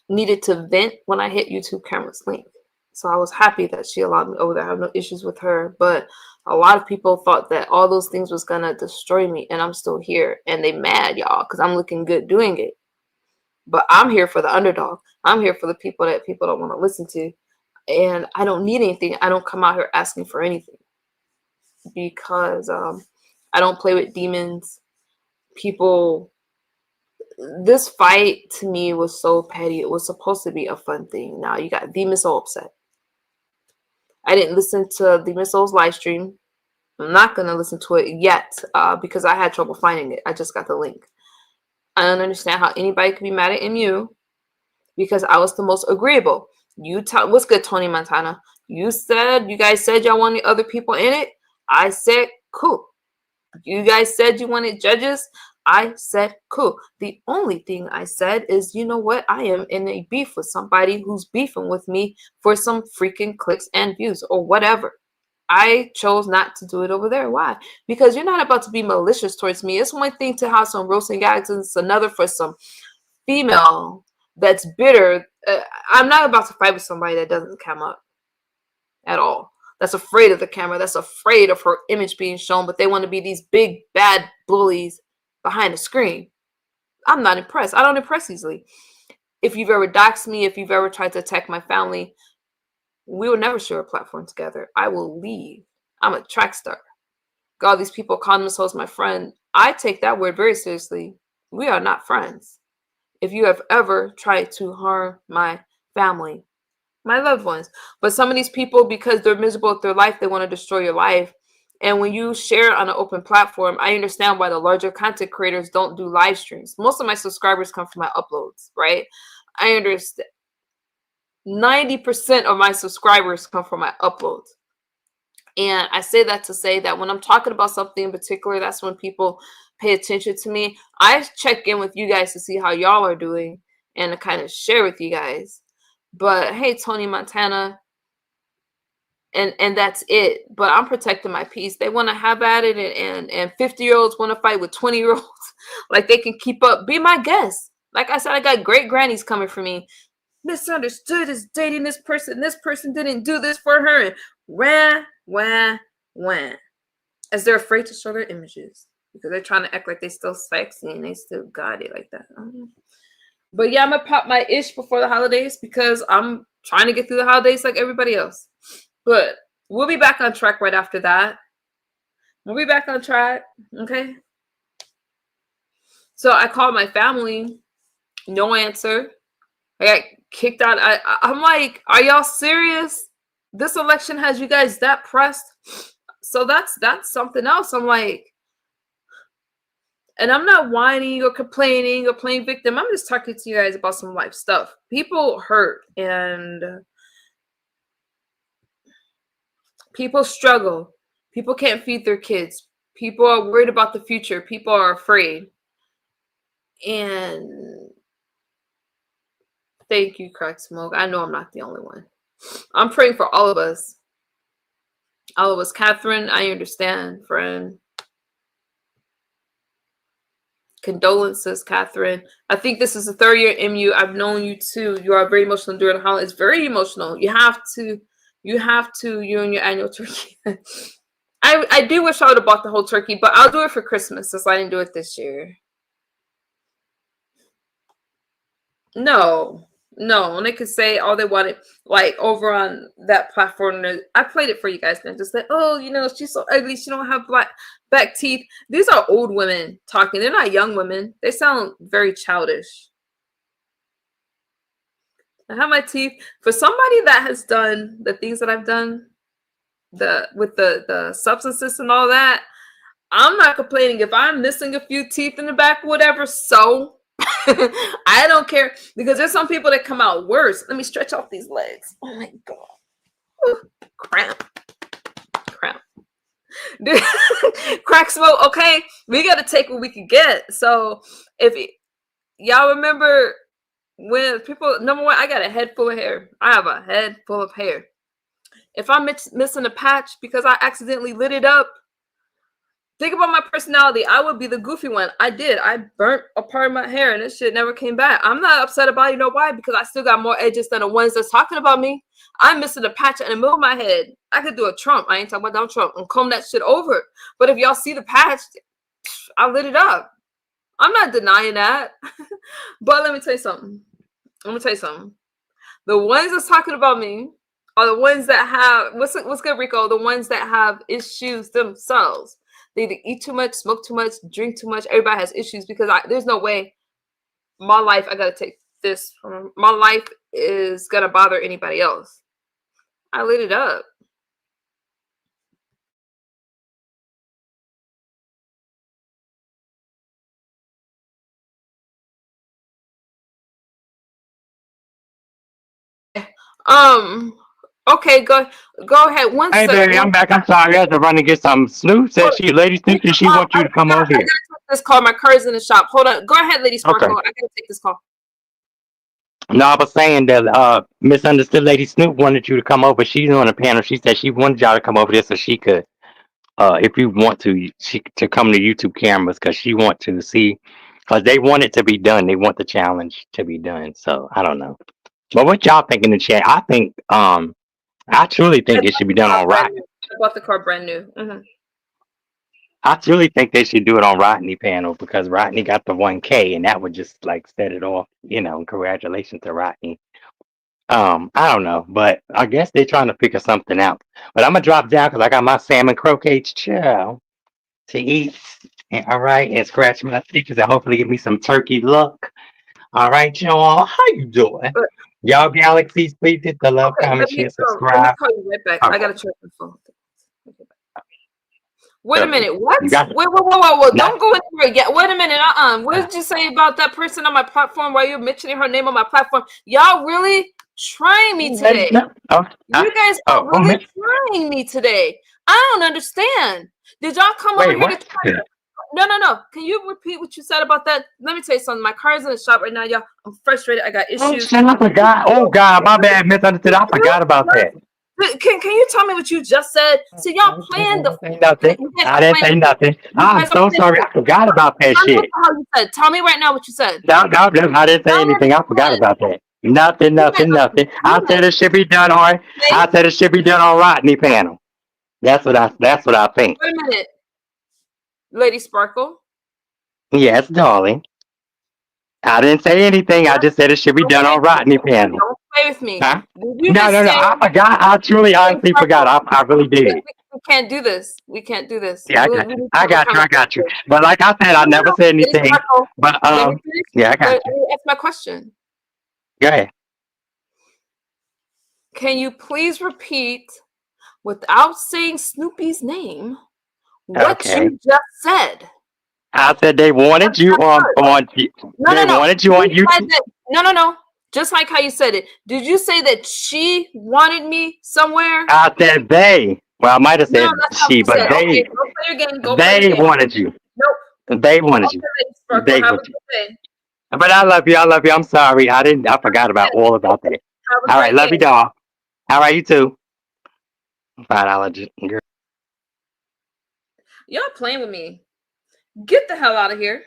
needed to vent when I hit YouTube Camera's link. So I was happy that she allowed me over there. I have no issues with her. But a lot of people thought that all those things was going to destroy me. And I'm still here. And they mad, y'all, because I'm looking good doing it. But I'm here for the underdog. I'm here for the people that people don't want to listen to. And I don't need anything. I don't come out here asking for anything. Because I don't play with demons. People, this fight to me was so petty. It was supposed to be a fun thing. Now you got Demon Soul upset. I didn't listen to Demon Soul's live stream. I'm not going to listen to it yet because I had trouble finding it. I just got the link. I don't understand how anybody could be mad at MU because I was the most agreeable. What's good, Tony Montana? You guys said y'all wanted other people in it. I said, cool. You guys said you wanted judges. I said, cool. The only thing I said is, you know what? I am in a beef with somebody who's beefing with me for some freaking clicks and views or whatever. I chose not to do it over there. Why? Because you're not about to be malicious towards me. It's one thing to have some roasting gags, and it's another for some female that's bitter. I'm not about to fight with somebody that doesn't come up at all. That's afraid of the camera. That's afraid of her image being shown, but they want to be these big bad bullies behind the screen. I'm not impressed. I don't impress easily. If you've ever doxed me, if you've ever tried to attack my family, we will never share a platform together. I will leave. I'm a track star. Got all these people calling themselves my friend. I take that word very seriously. We are not friends. If you have ever tried to harm my family, my loved ones. But some of these people, because they're miserable with their life, they want to destroy your life. And when you share on an open platform, I understand why the larger content creators don't do live streams. Most of my subscribers come from my uploads, right? I understand. 90% of my subscribers come from my uploads. And I say that to say that when I'm talking about something in particular, that's when people pay attention to me. I check in with you guys to see how y'all are doing and to kind of share with you guys. But hey, Tony Montana, and that's it. But I'm protecting my peace. They want to have at it, and 50-year-olds want to fight with 20-year-olds. Like they can keep up. Be my guest. Like I said, I got great grannies coming for me. Misunderstood is dating this person. This person didn't do this for her. And wah. As they're afraid to show their images because they're trying to act like they still sexy and they still got it like that. But yeah, I'm gonna pop my ish before the holidays because I'm trying to get through the holidays like everybody else. But we'll be back on track right after that. We'll be back on track. Okay. So I called my family. No answer. I got kicked out. I'm like, are y'all serious? This election has you guys that pressed? So that's something else. I'm like, and I'm not whining or complaining or playing victim. I'm just talking to you guys about some life stuff. People hurt and people struggle. People can't feed their kids. People are worried about the future. People are afraid. And thank you, Crack Smoke. I know I'm not the only one. I'm praying for all of us. All of us. Catherine, I understand, friend. Condolences, Catherine. I think this is the third year MU. I've known you too. You are very emotional during the holidays. It's very emotional. You have to, you and your annual turkey. I do wish I would have bought the whole turkey, but I'll do it for Christmas since I didn't do it this year. No, and they could say all they wanted, like over on that platform. I played it for you guys and just said, oh, she's so ugly. She don't have back teeth. These are old women talking. They're not young women. They sound very childish. I have my teeth. For somebody that has done the things that I've done, with the substances and all that, I'm not complaining. If I'm missing a few teeth in the back, whatever, so I don't care, because there's some people that come out worse. Let me stretch off these legs. Oh my god. Ooh, cramp. Dude, Crack Smoke. Okay, we got to take what we can get. So if y'all remember when people, number one, I got a head full of hair. I have a head full of hair. If I'm missing a patch because I accidentally lit it up, think about my personality. I would be the goofy one. I did. I burnt a part of my hair and this shit never came back. I'm not upset about it. You know why? Because I still got more edges than the ones that's talking about me. I'm missing a patch in the middle of my head. I could do a Trump. I ain't talking about Donald Trump and comb that shit over. But if y'all see the patch, I lit it up. I'm not denying that. But let me tell you something. The ones that's talking about me are the ones that have, what's good, Rico? The ones that have issues themselves. They either eat too much, smoke too much, drink too much. Everybody has issues because there's no way my life, I got to take this. My life is going to bother anybody else. I lit it up. Okay, go ahead. One Hey, second. baby, I'm back. I'm sorry. I had to run and get some Snoop. Said Lady Sneaker, she wants you to come over here. I gotta take this call. My car's in the shop. Hold on. Go ahead, Lady Sparkle. Okay. I gotta take this call. No, I was saying that misunderstood Lady Snoop wanted you to come over. She's on the panel. She said she wanted y'all to come over there so she could, if you want to, she to come to YouTube cameras because she want to see, because they want it to be done. They want the challenge to be done. So I don't know. But what y'all think in the chat? I think, I truly I think it bought should the be done car on brand Rodney. new. I bought the car brand new. I truly think they should do it on Rodney panel because Rodney got the 1K and that would just like set it off. Congratulations to Rodney. I don't know, but I guess they're trying to figure something out. But I'm gonna drop down because I got my salmon croquettes chow to eat. And, all right, and scratch my teeth and hopefully give me some turkey luck. All right, y'all, how you doing? But Y'all galaxies, please hit the love, okay, comment, share, let me subscribe. call you right back. All I right, gotta check my phone. Okay, wait a love you. minute. What? You got it. Wait. Not Don't go anywhere yet. Wait a minute. What did you say about that person on my platform? Why you're mentioning her name on my platform? Y'all really trying me let today. it know. Oh, You guys are oh, really man. trying me today. I don't understand. Did y'all come over Wait, here to what? try? No. Can you repeat what you said about that? Let me tell you something. My car's in the shop right now, y'all. I'm frustrated. I got Oh, issues. shit, I forgot. Oh, God, my bad, misunderstood. I forgot about that. Can you tell me what you just said? See, y'all I playing the. didn't say nothing. You guys I are didn't playing. say nothing. You I'm guys are so playing. sorry. I forgot about that Tell me what shit. the hell you said. Tell me right now what you said. No, I didn't say Tell me what anything. I you forgot said. about that. Nothing, You guys nothing, are nothing. I said it fuming. should be done on. Okay? I said it should be done on Rodney panel. That's what I think. Wait a minute, Lady Sparkle. Yes, darling. I didn't say anything. I just said it should be Don't done play on with me. Rodney panel. Don't play with me. Huh? Did you No, just no, no. say, I forgot. I truly, Lady honestly forgot. Sparkle? I really did. We can't do this. We can't do this. Yeah, I We got need you. to I have a got you. I got you. conversation. But like I said, I never No. said Lady anything. Sparkle, But let me finish. yeah, I got Let you. me ask my question. Go ahead. Can you please repeat, without saying Snoopy's name, what Okay. you just said? I said they wanted you on. They No. wanted you You on said YouTube. that. No. Just like how you said it. Did you say that she wanted me somewhere? I said they. Well, I might have No, said that's not what she, you but said. Okay, go play your game. Go play your they game. wanted you. Nope. They wanted you. Okay, Lady Sparkle. They Have a wanted good you. day. But I love you. I love you. I'm sorry. I didn't. I forgot about all about that. Have a All right. great Love you, day. dog. All right. You too. $5 girl. Y'all playing with me. Get the hell out of here.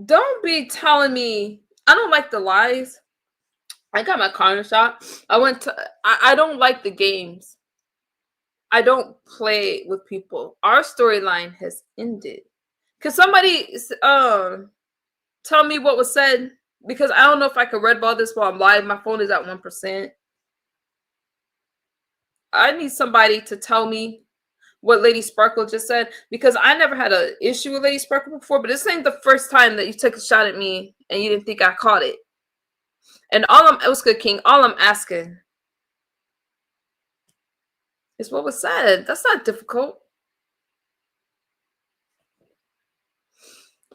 Don't be telling me. I don't like the lies. I got my car in the shop. I don't like the games. I don't play with people. Our storyline has ended. Could somebody tell me what was said? Because I don't know if I could red ball this while I'm live. My phone is at 1%. I need somebody to tell me what Lady Sparkle just said, because I never had an issue with Lady Sparkle before, but this ain't the first time that you took a shot at me and you didn't think I caught it. And it was good, King. All I'm asking is what was said. That's not difficult.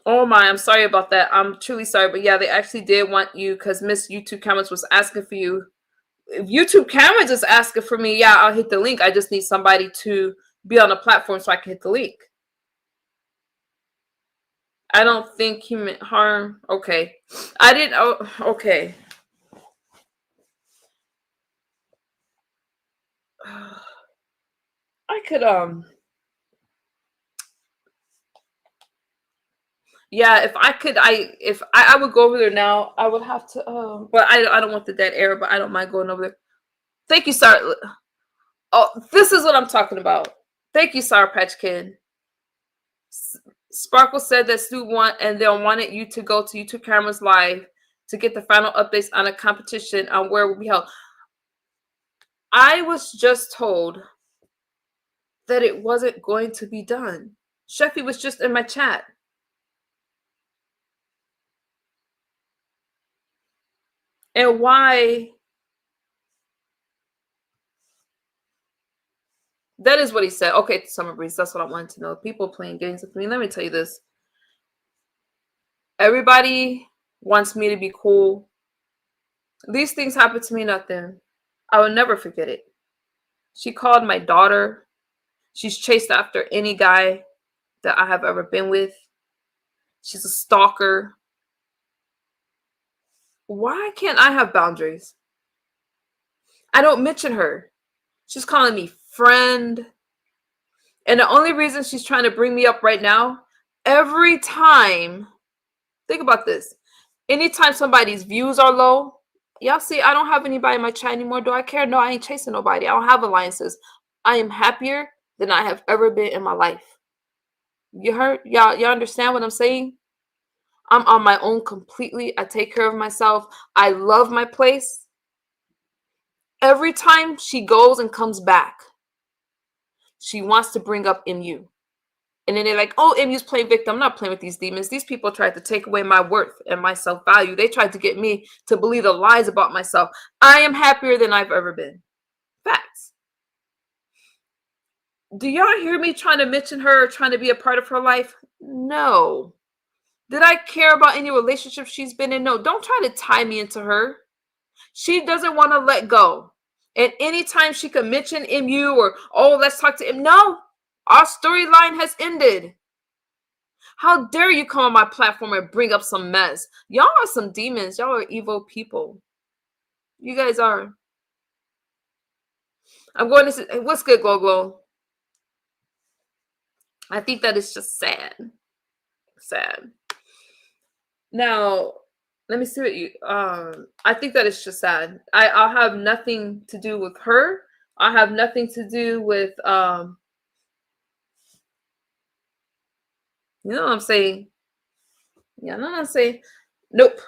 Oh my, I'm sorry about that. I'm truly sorry, but yeah, they actually did want you because Miss YouTube Comments was asking for you. If YouTube Comments is asking for me, yeah, I'll hit the link. I just need somebody to be on the platform so I can hit the link. I don't think he meant harm. Okay. I didn't. Oh, okay. I could, yeah, if I could, I would go over there now. I would have to, but I don't want the dead air, but I don't mind going over there. Thank you, Sir. Oh, this is what I'm talking about. Thank you, Sour Patch Kid. Sparkle said that Stu they'll wanted you to go to YouTube Cameras Live to get the final updates on a competition on where it will be held. I was just told that it wasn't going to be done. Sheffy was just in my chat. And why? That is what he said. Okay, Summer Breeze, that's what I wanted to know. People playing games with me. Let me tell you this. Everybody wants me to be cool. These things happen to me, nothing. I will never forget it. She called my daughter. She's chased after any guy that I have ever been with. She's a stalker. Why can't I have boundaries? I don't mention her. She's calling me friend. And the only reason she's trying to bring me up right now, every time, think about this. Anytime somebody's views are low, y'all see, I don't have anybody in my chat anymore. Do I care? No, I ain't chasing nobody. I don't have alliances. I am happier than I have ever been in my life. You heard? Y'all understand what I'm saying? I'm on my own completely. I take care of myself. I love my place. Every time she goes and comes back, she wants to bring up MU. And then they're like, oh, MU's playing victim. I'm not playing with these demons. These people tried to take away my worth and my self-value. They tried to get me to believe the lies about myself. I am happier than I've ever been. Facts. Do y'all hear me trying to mention her, trying to be a part of her life? No. Did I care about any relationship she's been in? No. Don't try to tie me into her. She doesn't want to let go. And anytime she can mention MU or, oh, let's talk to him. No. Our storyline has ended. How dare you come on my platform and bring up some mess? Y'all are some demons. Y'all are evil people. You guys are. I'm going to say, what's good, Glow Glow? I think that is just sad. Sad. Now, let me see what you I think that is just sad. I'll have nothing to do with her. I have nothing to do with you know what I'm saying? Yeah, no, I'm saying nope.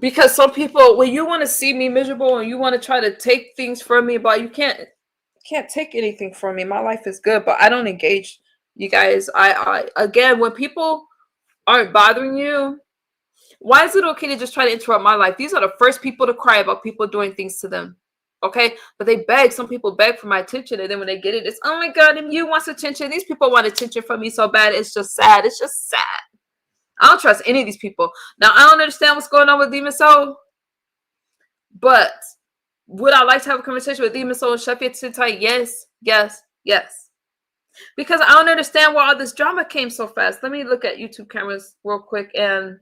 Because some people, when you want to see me miserable and you want to try to take things from me, but you can't take anything from me. My life is good, but I don't engage you guys. I again, when people aren't bothering you, why is it okay to just try to interrupt my life? These are the first people to cry about people doing things to them. Okay, but they beg. Some people beg for my attention, and then when they get it, it's, oh my god, and you wants attention. These people want attention from me so bad. It's just sad. It's just sad. I don't trust any of these people. Now I don't understand what's going on with Demon Soul, but would I like to have a conversation with Demon Soul and Sheffield Sentai? Yes, yes, yes. Because I don't understand why all this drama came so fast. Let me look at YouTube cameras real quick, and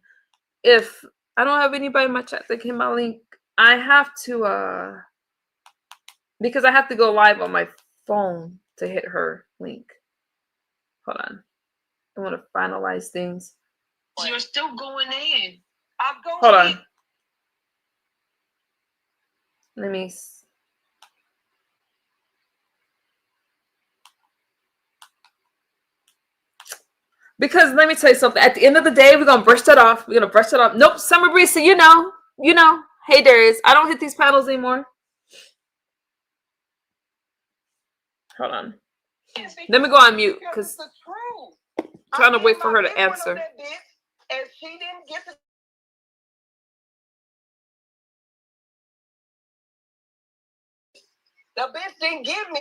if I don't have anybody in my chat that came my link, I have to because I have to go live on my phone to hit her link. Hold on. I want to finalize things. You're still going in. I'm going Hold on. in. Let me. Because let me tell you something. At the end of the day, we're gonna brush that off. We're gonna brush that off. Nope, Summer Breeze, so you know. Hey Darius, I don't hit these panels anymore. Hold on. Let me go on mute because I'm trying to wait for her to answer. And she didn't get the bitch didn't give me.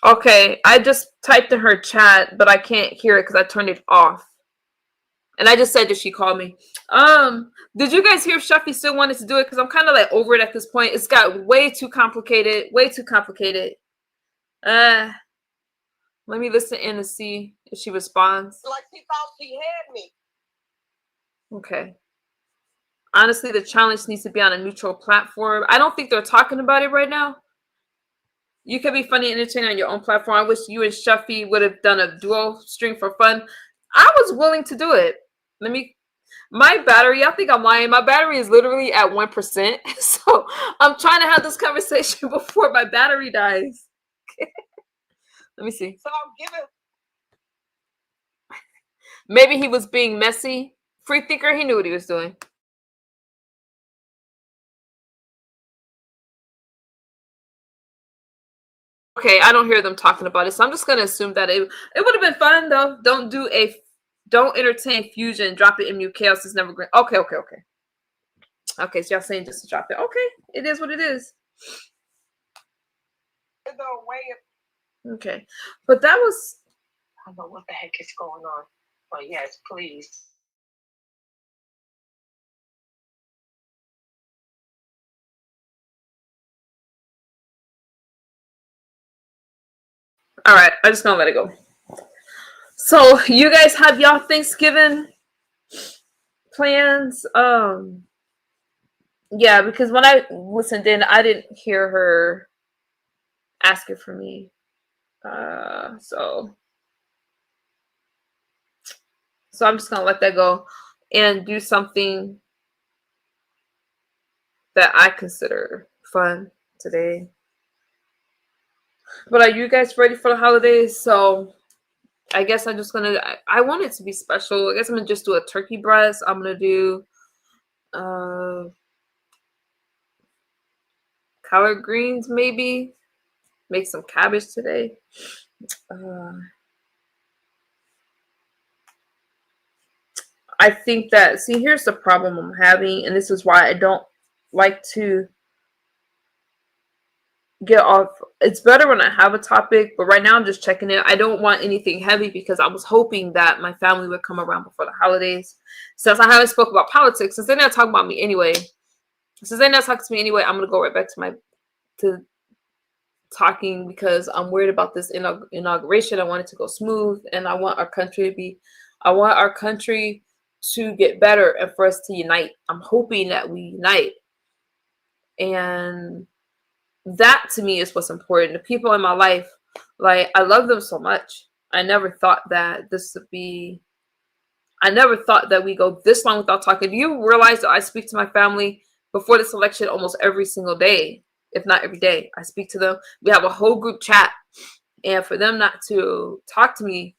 Okay, I just typed in her chat, but I can't hear it because I turned it off. And I just said that she called me. Did you guys hear if Shuffy still wanted to do it? Because I'm kind of like over it at this point. It's got way too complicated. Way too complicated. Let me listen in and see if she responds. Like she thought she had me. Okay. Honestly, the challenge needs to be on a neutral platform. I don't think they're talking about it right now. You could be funny and entertaining on your own platform. I wish you and Shuffy would have done a duo stream for fun. I was willing to do it. My battery, I think I'm lying. My battery is literally at 1%. So I'm trying to have this conversation before my battery dies. Let me see. So I'm giving. Maybe he was being messy. Free thinker, he knew what he was doing. Okay, I don't hear them talking about it, so I'm just gonna assume that it would have been fun though. Don't entertain fusion. Drop it. MU chaos is never great. Okay. Okay, so y'all saying just to drop it. Okay, it is what it is. Okay, but that was. I don't know what the heck is going on. But yes, please. All right, I'm just gonna let it go. So you guys have y'all Thanksgiving plans? Yeah, because when I listened in, I didn't hear her asking for me. So I'm just gonna let that go and do something that I consider fun today. But are you guys ready for the holidays? So I guess I'm just gonna. I want it to be special. I guess I'm gonna just do a turkey breast. I'm gonna do uh collard greens, maybe make some cabbage today. Uh, I think that, see, here's the problem I'm having, and this is why I don't like to get off. It's better when I have a topic, but right now I'm just checking it. I don't want anything heavy because I was hoping that my family would come around before the holidays. Since I haven't spoke about politics, since they're not talking about me anyway, I'm gonna go right back to talking because I'm worried about this inauguration. I want it to go smooth, and I want our country to get better and for us to unite. I'm hoping that we unite, and that to me is what's important. The people in my life, like, I love them so much. I never thought that this would be. I never thought that we go this long without talking. Do you realize that I speak to my family before this election almost every single day, if not every day? I speak to them. We have a whole group chat, and for them not to talk to me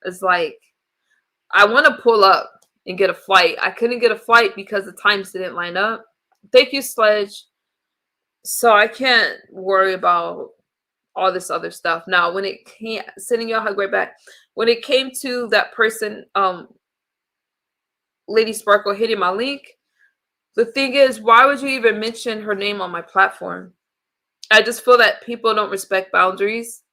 is like, I want to pull up and get a flight. I couldn't get a flight because the times didn't line up. Thank you, Sledge. So I can't worry about all this other stuff. Now, when it came, sending y'all hug right back. When it came to that person, Lady Sparkle hitting my link, the thing is, why would you even mention her name on my platform? I just feel that people don't respect boundaries.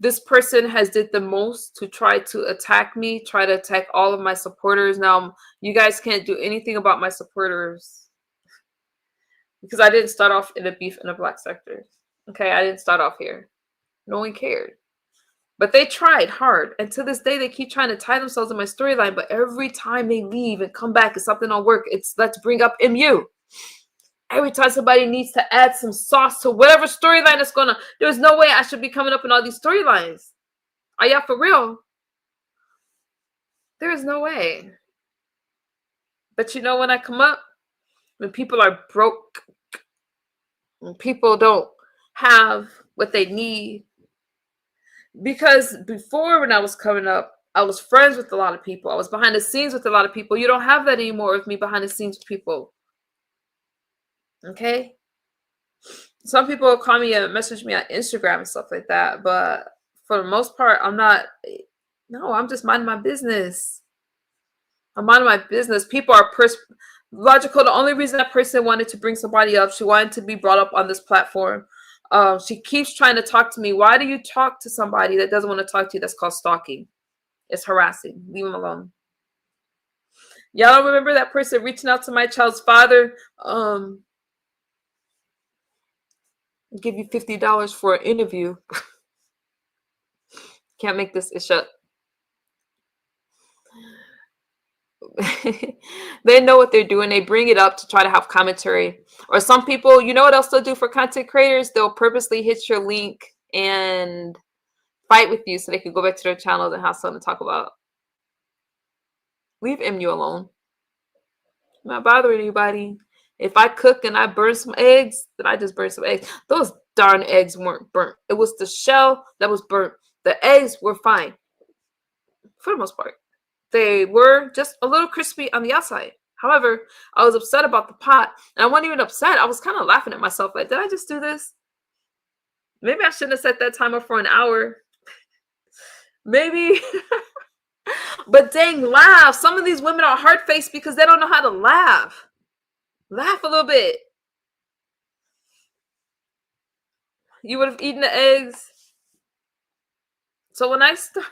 This person has did the most to try to attack me, try to attack all of my supporters. Now, you guys can't do anything about my supporters because I didn't start off in a beef in a black sector. Okay, I didn't start off here. No one cared. But they tried hard. And to this day, they keep trying to tie themselves in my storyline. But every time they leave and come back and something don't work, it's let's bring up MU. Every time somebody needs to add some sauce to whatever storyline that's gonna, there's no way I should be coming up in all these storylines. Are y'all for real? There is no way. But you know, when I come up, when people are broke, when people don't have what they need, because before when I was coming up, I was friends with a lot of people. I was behind the scenes with a lot of people. You don't have that anymore with me behind the scenes with people. Okay? Some people will call me and message me on Instagram and stuff like that, but for the most part, I'm not. No, I'm just minding my business. I'm minding my business. People are logical. The only reason that person wanted to bring somebody up, she wanted to be brought up on this platform. She keeps trying to talk to me. Why do you talk to somebody that doesn't want to talk to you? That's called stalking. It's harassing. Leave them alone. Y'all don't remember that person reaching out to my child's father? Give you $50 for an interview. Can't make this ish up. They know what they're doing. They bring it up to try to have commentary. Or some people, you know what else they'll do for content creators? They'll purposely hit your link and fight with you so they can go back to their channels and have something to talk about. Leave MU alone. I'm not bothering anybody. If I cook and I burn some eggs, then I just burn some eggs. Those darn eggs weren't burnt. It was the shell that was burnt. The eggs were fine for the most part. They were just a little crispy on the outside. However, I was upset about the pot. And I wasn't even upset. I was kind of laughing at myself. Like, did I just do this? Maybe I shouldn't have set that timer for an hour. Maybe. But dang, laugh. Some of these women are hard-faced because they don't know how to laugh. Laugh a little bit. You would have eaten the eggs. So when I started,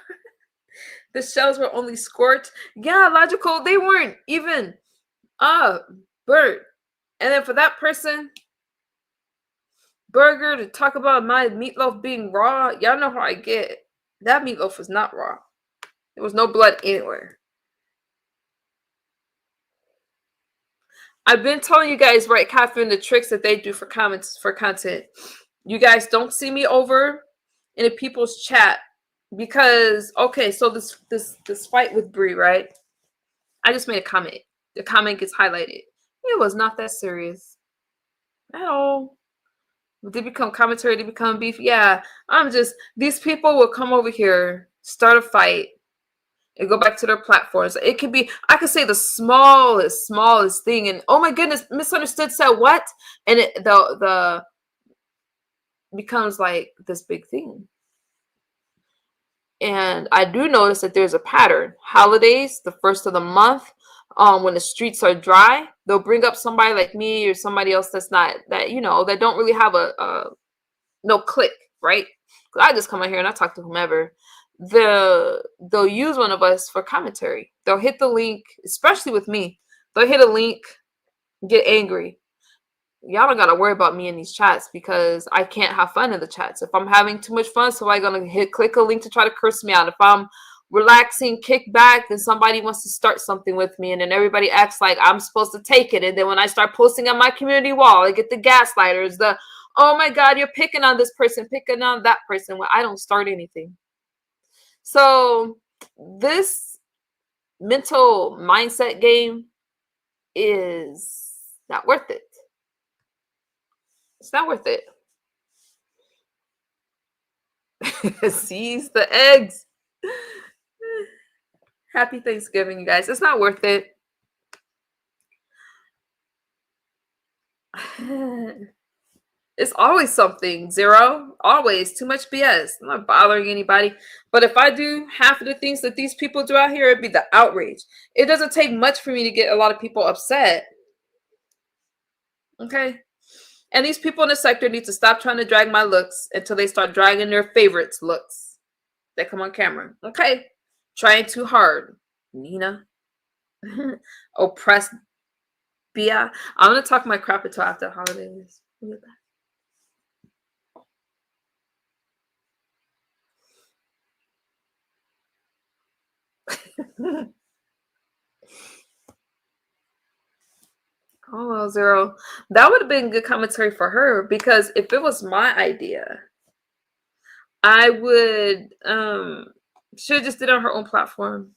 the shells were only scorched. Yeah, logical. They weren't even burnt. And then for that person, burger, to talk about my meatloaf being raw, y'all know how I get. That meatloaf was not raw. There was no blood anywhere. I've been telling you guys, right, Catherine, the tricks that they do for comments for content. You guys don't see me over in the people's chat because okay, so this fight with Bree, right? I just made a comment. The comment gets highlighted. It was not that serious at all. They become commentary, they become beef. Yeah, these people will come over here, start a fight, and go back to their platforms. It could be, I could say the smallest thing, and oh my goodness, misunderstood said what? And the becomes like this big thing. And I do notice that there's a pattern. Holidays, the first of the month, when the streets are dry, they'll bring up somebody like me or somebody else that's not that that don't really have a no click, right? I just come out here and I talk to whomever. They'll use one of us for commentary. They'll hit the link, especially with me. They'll hit a link, get angry. Y'all don't gotta worry about me in these chats because I can't have fun in the chats. If I'm having too much fun, somebody's gonna click a link to try to curse me out. If I'm relaxing, kick back, then somebody wants to start something with me, and then everybody acts like I'm supposed to take it. And then when I start posting on my community wall, I get the gaslighters, the oh my god, you're picking on this person, picking on that person. Well, I don't start anything. So this mental mindset game is not worth it. It's not worth it. Seize the eggs. Happy Thanksgiving, you guys. It's not worth it. It's always something. Zero. Always. Too much BS. I'm not bothering anybody. But if I do half of the things that these people do out here, it'd be the outrage. It doesn't take much for me to get a lot of people upset. Okay? And these people in the sector need to stop trying to drag my looks until they start dragging their favorites' looks that come on camera. Okay? Trying too hard. Nina. Oppressed. Bia. I'm going to talk my crap until after the holidays. Look at that. Oh, well, Zero. That would have been good commentary for her because if it was my idea, I would she have just did it on her own platform.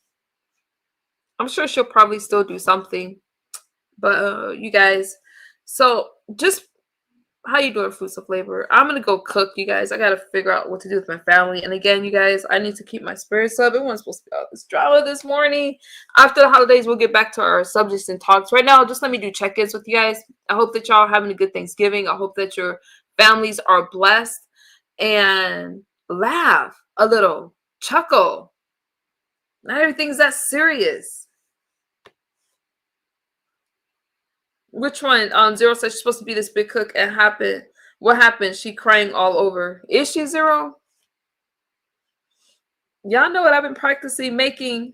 I'm sure she'll probably still do something. But you guys, so just how you doing, fruits of labor? I'm gonna go cook, you guys. I gotta figure out what to do with my family. And again, you guys, I need to keep my spirits up. Everyone's supposed to be out this drama this morning. After the holidays, we'll get back to our subjects and talks. Right now, just let me do check-ins with you guys. I hope that y'all are having a good Thanksgiving. I hope that your families are blessed and laugh a little, chuckle. Not everything's that serious. Which one? Zero says she's supposed to be this big cook and what happened? She crying all over. Is she, Zero? Y'all know what I've been practicing making.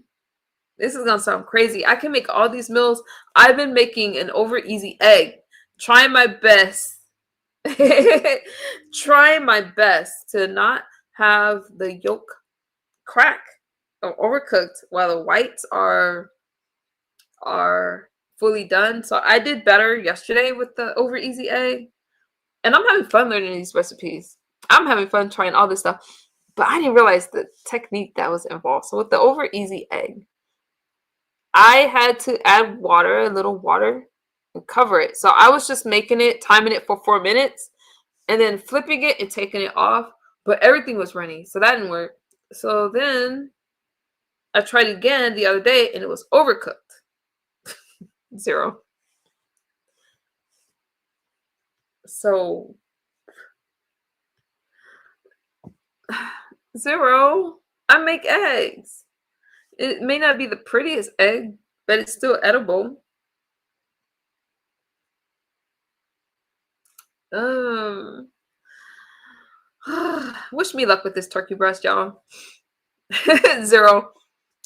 This is gonna sound crazy. I can make all these meals. I've been making an over easy egg. Trying my best. Trying my best to not have the yolk crack or overcooked while the whites are fully done. So I did better yesterday with the over easy egg. And I'm having fun learning these recipes. I'm having fun trying all this stuff. But I didn't realize the technique that was involved. So with the over easy egg, I had to add water, a little water, and cover it. So I was just making it, timing it for 4 minutes, and then flipping it and taking it off. But everything was running. So that didn't work. So then I tried again the other day and it was overcooked. Zero. So Zero, I make eggs. It may not be the prettiest egg, but it's still edible. Wish me luck with this turkey breast, y'all. Zero.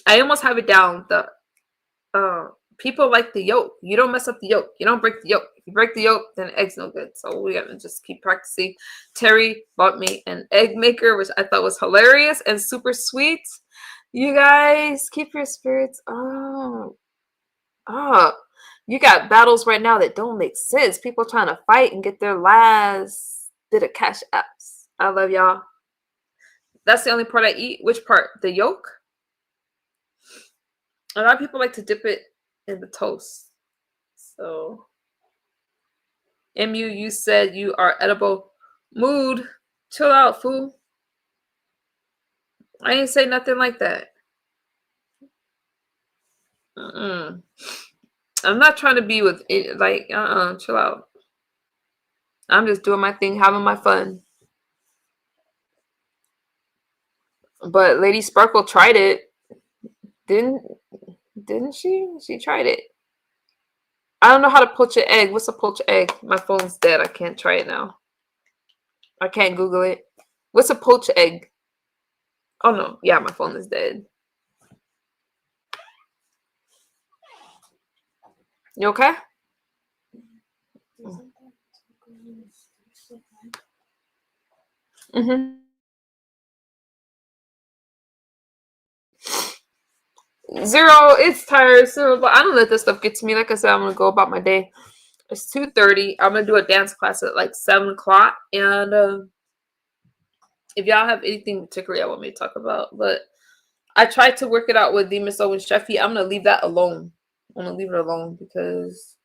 I almost have it down. The people like the yolk. You don't mess up the yolk. You don't break the yolk. If you break the yolk, then the egg's no good. So we gotta just keep practicing. Terry bought me an egg maker, which I thought was hilarious and super sweet. You guys, keep your spirits up. You got battles right now that don't make sense. People trying to fight and get their last bit of cash apps. I love y'all. That's the only part I eat. Which part? The yolk? A lot of people like to dip it in the toast. So, MU, you said you are edible. Mood. Chill out, fool. I ain't say nothing like that. I'm not trying to be with it. Like, chill out. I'm just doing my thing, having my fun. But Lady Sparkle tried it. Didn't she? She tried it. I don't know how to poach an egg. What's a poached egg? My phone's dead. I can't try it now. I can't Google it. What's a poached egg? Oh no. Yeah, my phone is dead. You okay? Mm-hmm. Zero, it's tired. Zero, but I don't let this stuff get to me. Like I said, I'm gonna go about my day. It's 2:30. I'm gonna do a dance class at like 7 o'clock. And if y'all have anything particular I want me to talk about, but I tried to work it out with Miss O and Sheffy. I'm gonna leave that alone. I'm gonna leave it alone because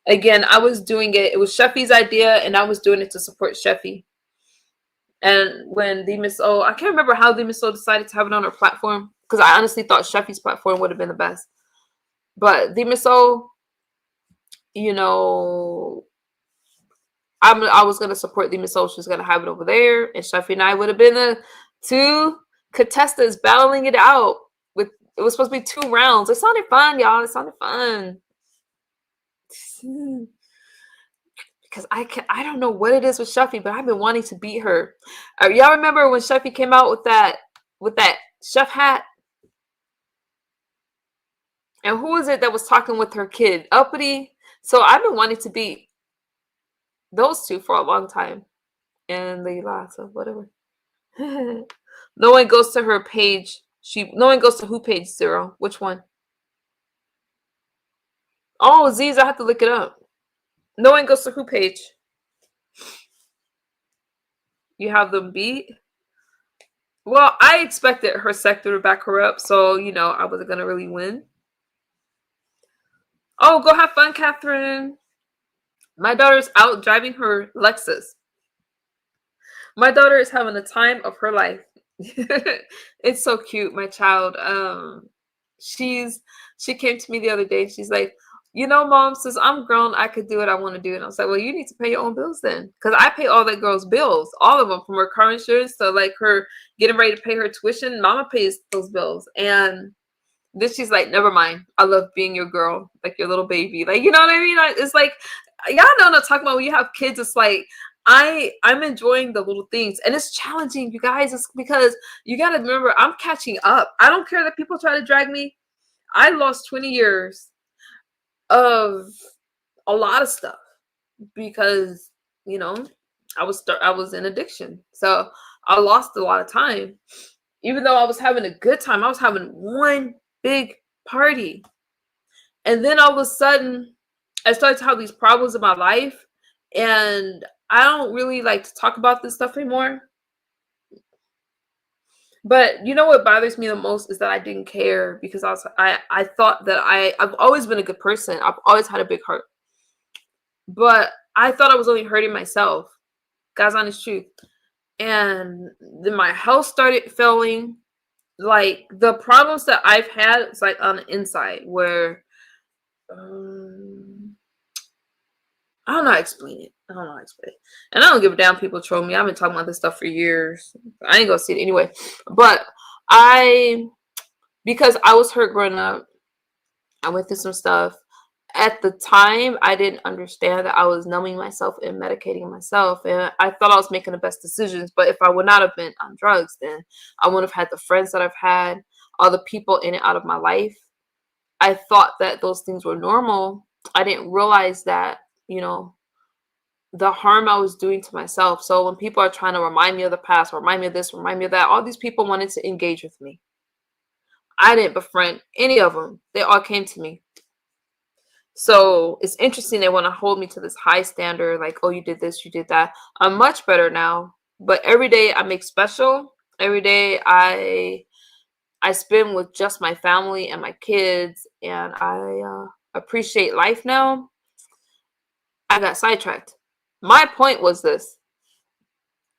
again, I was doing it. It was Sheffy's idea, and I was doing it to support Sheffy. And when Miss O, I can't remember how Miss O decided to have it on her platform because I honestly thought Sheffy's platform would have been the best. But Miss O, you know, I was gonna support Miss O. She was gonna have it over there, and Sheffy and I would have been the two contestants battling it out. With it was supposed to be 2 rounds. It sounded fun, y'all. It sounded fun. Because I don't know what it is with Sheffy, but I've been wanting to beat her. Y'all remember when Sheffy came out with that chef hat? And who was it that was talking with her kid? Uppity. So I've been wanting to beat those two for a long time. And they lost, so whatever. No one goes to her page. No one goes to who page, Zero? Which one? Oh, Z's, I have to look it up. No one goes to who page? You have them beat? Well, I expected her sector to back her up, so, I wasn't going to really win. Oh, go have fun, Catherine. My daughter's out driving her Lexus. My daughter is having the time of her life. It's so cute, my child. She came to me the other day. She's like, Mom, since I'm grown, I could do what I want to do. And I was like, well, you need to pay your own bills then. Because I pay all that girl's bills, all of them, from her car insurance to like her getting ready to pay her tuition. Mama pays those bills. And then she's like, never mind. I love being your girl, like your little baby. Like, you know what I mean? It's like, y'all know what I'm talking about. When you have kids, it's like, I'm enjoying the little things. And it's challenging, you guys. It's because you got to remember, I'm catching up. I don't care that people try to drag me. I lost 20 years of a lot of stuff because, I was in addiction. So I lost a lot of time. Even though I was having a good time, I was having one big party. And then all of a sudden, I started to have these problems in my life. And I don't really like to talk about this stuff anymore. But you know what bothers me the most is that I didn't care because I thought that I've always been a good person. I've always had a big heart. But I thought I was only hurting myself. God's honest truth. And then my health started failing. Like the problems that I've had, it's like on the inside where I don't know how to explain it. And I don't give a damn people troll me. I've been talking about this stuff for years. I ain't gonna see it anyway. But because I was hurt growing up, I went through some stuff. At the time, I didn't understand that I was numbing myself and medicating myself. And I thought I was making the best decisions. But if I would not have been on drugs, then I wouldn't have had the friends that I've had, all the people in and out of my life. I thought that those things were normal. I didn't realize that, the harm I was doing to myself. So when people are trying to remind me of the past, remind me of this, remind me of that, all these people wanted to engage with me. I didn't befriend any of them. They all came to me. So it's interesting they want to hold me to this high standard, like, oh, you did this, you did that. I'm much better now, but every day I make special. Every day I spend with just my family and my kids, and I appreciate life now. I got sidetracked. My point was this: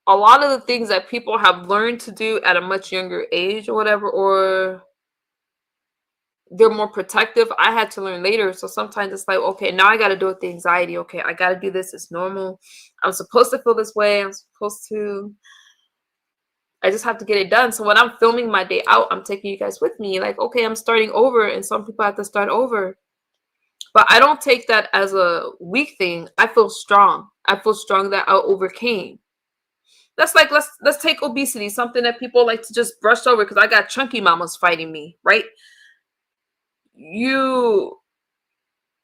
a lot of the things that people have learned to do at a much younger age or whatever, or they're more protective, I had to learn later. So sometimes it's like, okay, now I got to deal with the anxiety. Okay, I got to do this. It's normal. I'm supposed to feel this way. I just have to get it done. So when I'm filming my day out, I'm taking you guys with me. Like, okay, I'm starting over, and some people have to start over. But I don't take that as a weak thing. I feel strong. I feel strong that I overcame. That's like, let's take obesity, something that people like to just brush over because I got chunky mamas fighting me, right?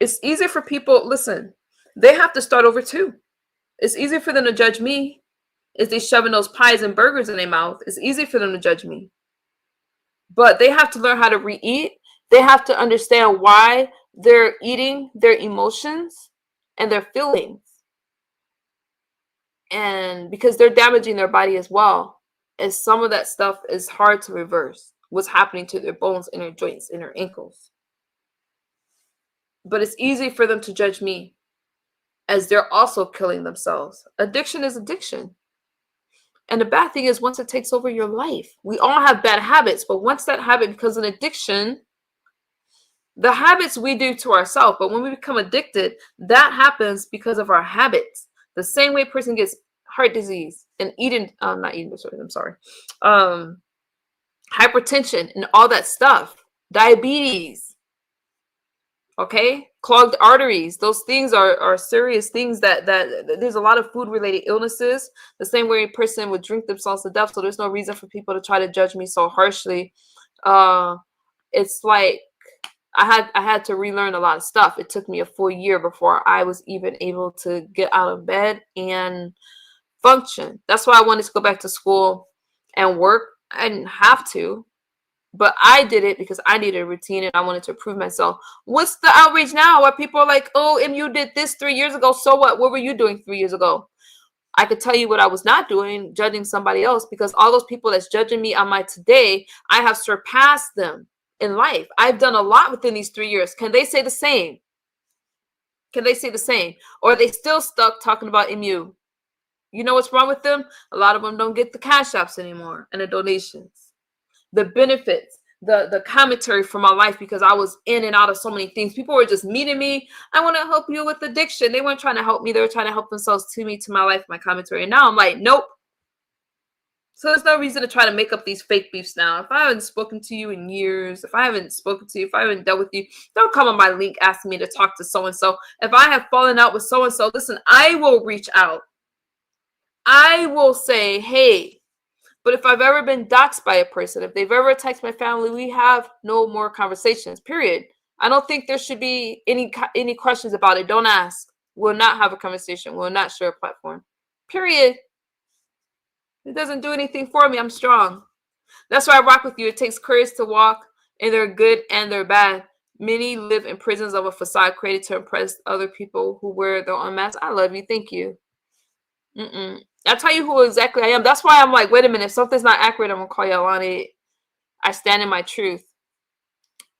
It's easy for people, listen, they have to start over too. It's easy for them to judge me if they shoving those pies and burgers in their mouth. It's easy for them to judge me. But they have to learn how to re-eat. They have to understand why they're eating their emotions and their feelings. And because they're damaging their body as well. And some of that stuff is hard to reverse. What's happening to their bones and their joints and their ankles. But it's easy for them to judge me as they're also killing themselves. Addiction is addiction. And the bad thing is, once it takes over your life, we all have bad habits, but once that habit becomes an addiction, the habits we do to ourselves, but when we become addicted, that happens because of our habits. The same way a person gets heart disease and not eating disorders, I'm sorry, hypertension and all that stuff, diabetes, okay, clogged arteries. Those things are serious things that there's a lot of food related illnesses. The same way a person would drink themselves to death. So there's no reason for people to try to judge me so harshly. It's like I had to relearn a lot of stuff. It took me a full year before I was even able to get out of bed and function. That's why I wanted to go back to school and work. I didn't have to, but I did it because I needed a routine and I wanted to prove myself. What's the outrage now? Where people are like, oh, you did this 3 years ago. So what? What were you doing 3 years ago? I could tell you what I was not doing, judging somebody else, because all those people that's judging me on my today, I have surpassed them in life. I've done a lot within these 3 years. Can they say the same? Can they say the same? Or are they still stuck talking about MU? You know what's wrong with them? A lot of them don't get the cash apps anymore and the donations, the benefits, the commentary for my life, because I was in and out of so many things. People were just meeting me. I want to help you with addiction. They weren't trying to help me. They were trying to help themselves to me, to my life, my commentary. And now I'm like, nope. So there's no reason to try to make up these fake beefs now. If I haven't spoken to you in years, if I haven't spoken to you, if I haven't dealt with you, don't come on my link asking me to talk to so-and-so. If I have fallen out with so-and-so, listen, I will reach out. I will say, hey, but if I've ever been doxxed by a person, if they've ever attacked my family, we have no more conversations, period. I don't think there should be any questions about it. Don't ask. We'll not have a conversation. We'll not share a platform, period. It doesn't do anything for me. I'm strong. That's why I rock with you. It takes courage to walk in their good and their bad. Many live in prisons of a facade created to impress other people who wear their own mask. I love you. Thank you. I'll tell you who exactly I am. That's why I'm like, wait a minute. If something's not accurate, I'm going to call y'all on it. I stand in my truth.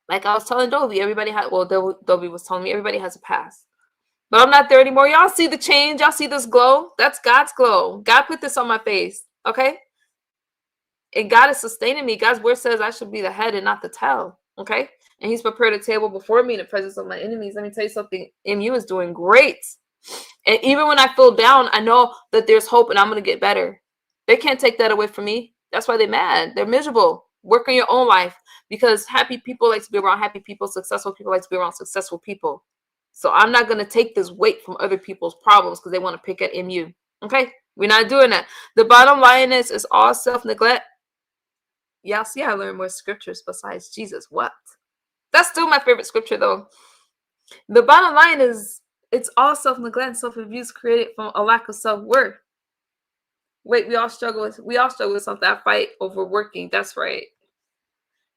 Like I was telling Dovey, Dovey was telling me everybody has a past. But I'm not there anymore. Y'all see the change? Y'all see this glow? That's God's glow. God put this on my face. Okay? And God is sustaining me. God's word says I should be the head and not the tail. Okay? And he's prepared a table before me in the presence of my enemies. Let me tell you something. MU is doing great. And even when I feel down, I know that there's hope and I'm going to get better. They can't take that away from me. That's why they're mad. They're miserable. Work on your own life, because happy people like to be around happy people. Successful people like to be around successful people. So I'm not going to take this weight from other people's problems because they want to pick at MU. Okay? We're not doing that. The bottom line is all self-neglect. Y'all see I learned more scriptures besides Jesus. What? That's still my favorite scripture though. The bottom line is it's all self-neglect and self-abuse created from a lack of self-worth. Wait, we all struggle with something. I fight over working. That's right.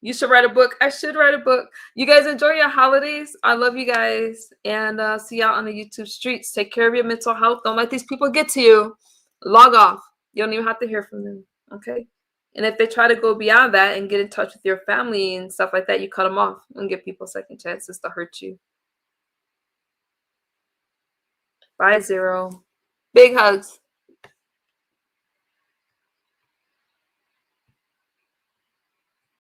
You should write a book. I should write a book. You guys enjoy your holidays. I love you guys. And see y'all on the YouTube streets. Take care of your mental health. Don't let these people get to you. Log off. You don't even have to hear from them. Okay? And if they try to go beyond that and get in touch with your family and stuff like that, you cut them off and give people second chances to hurt you. Bye, Zero. Big hugs.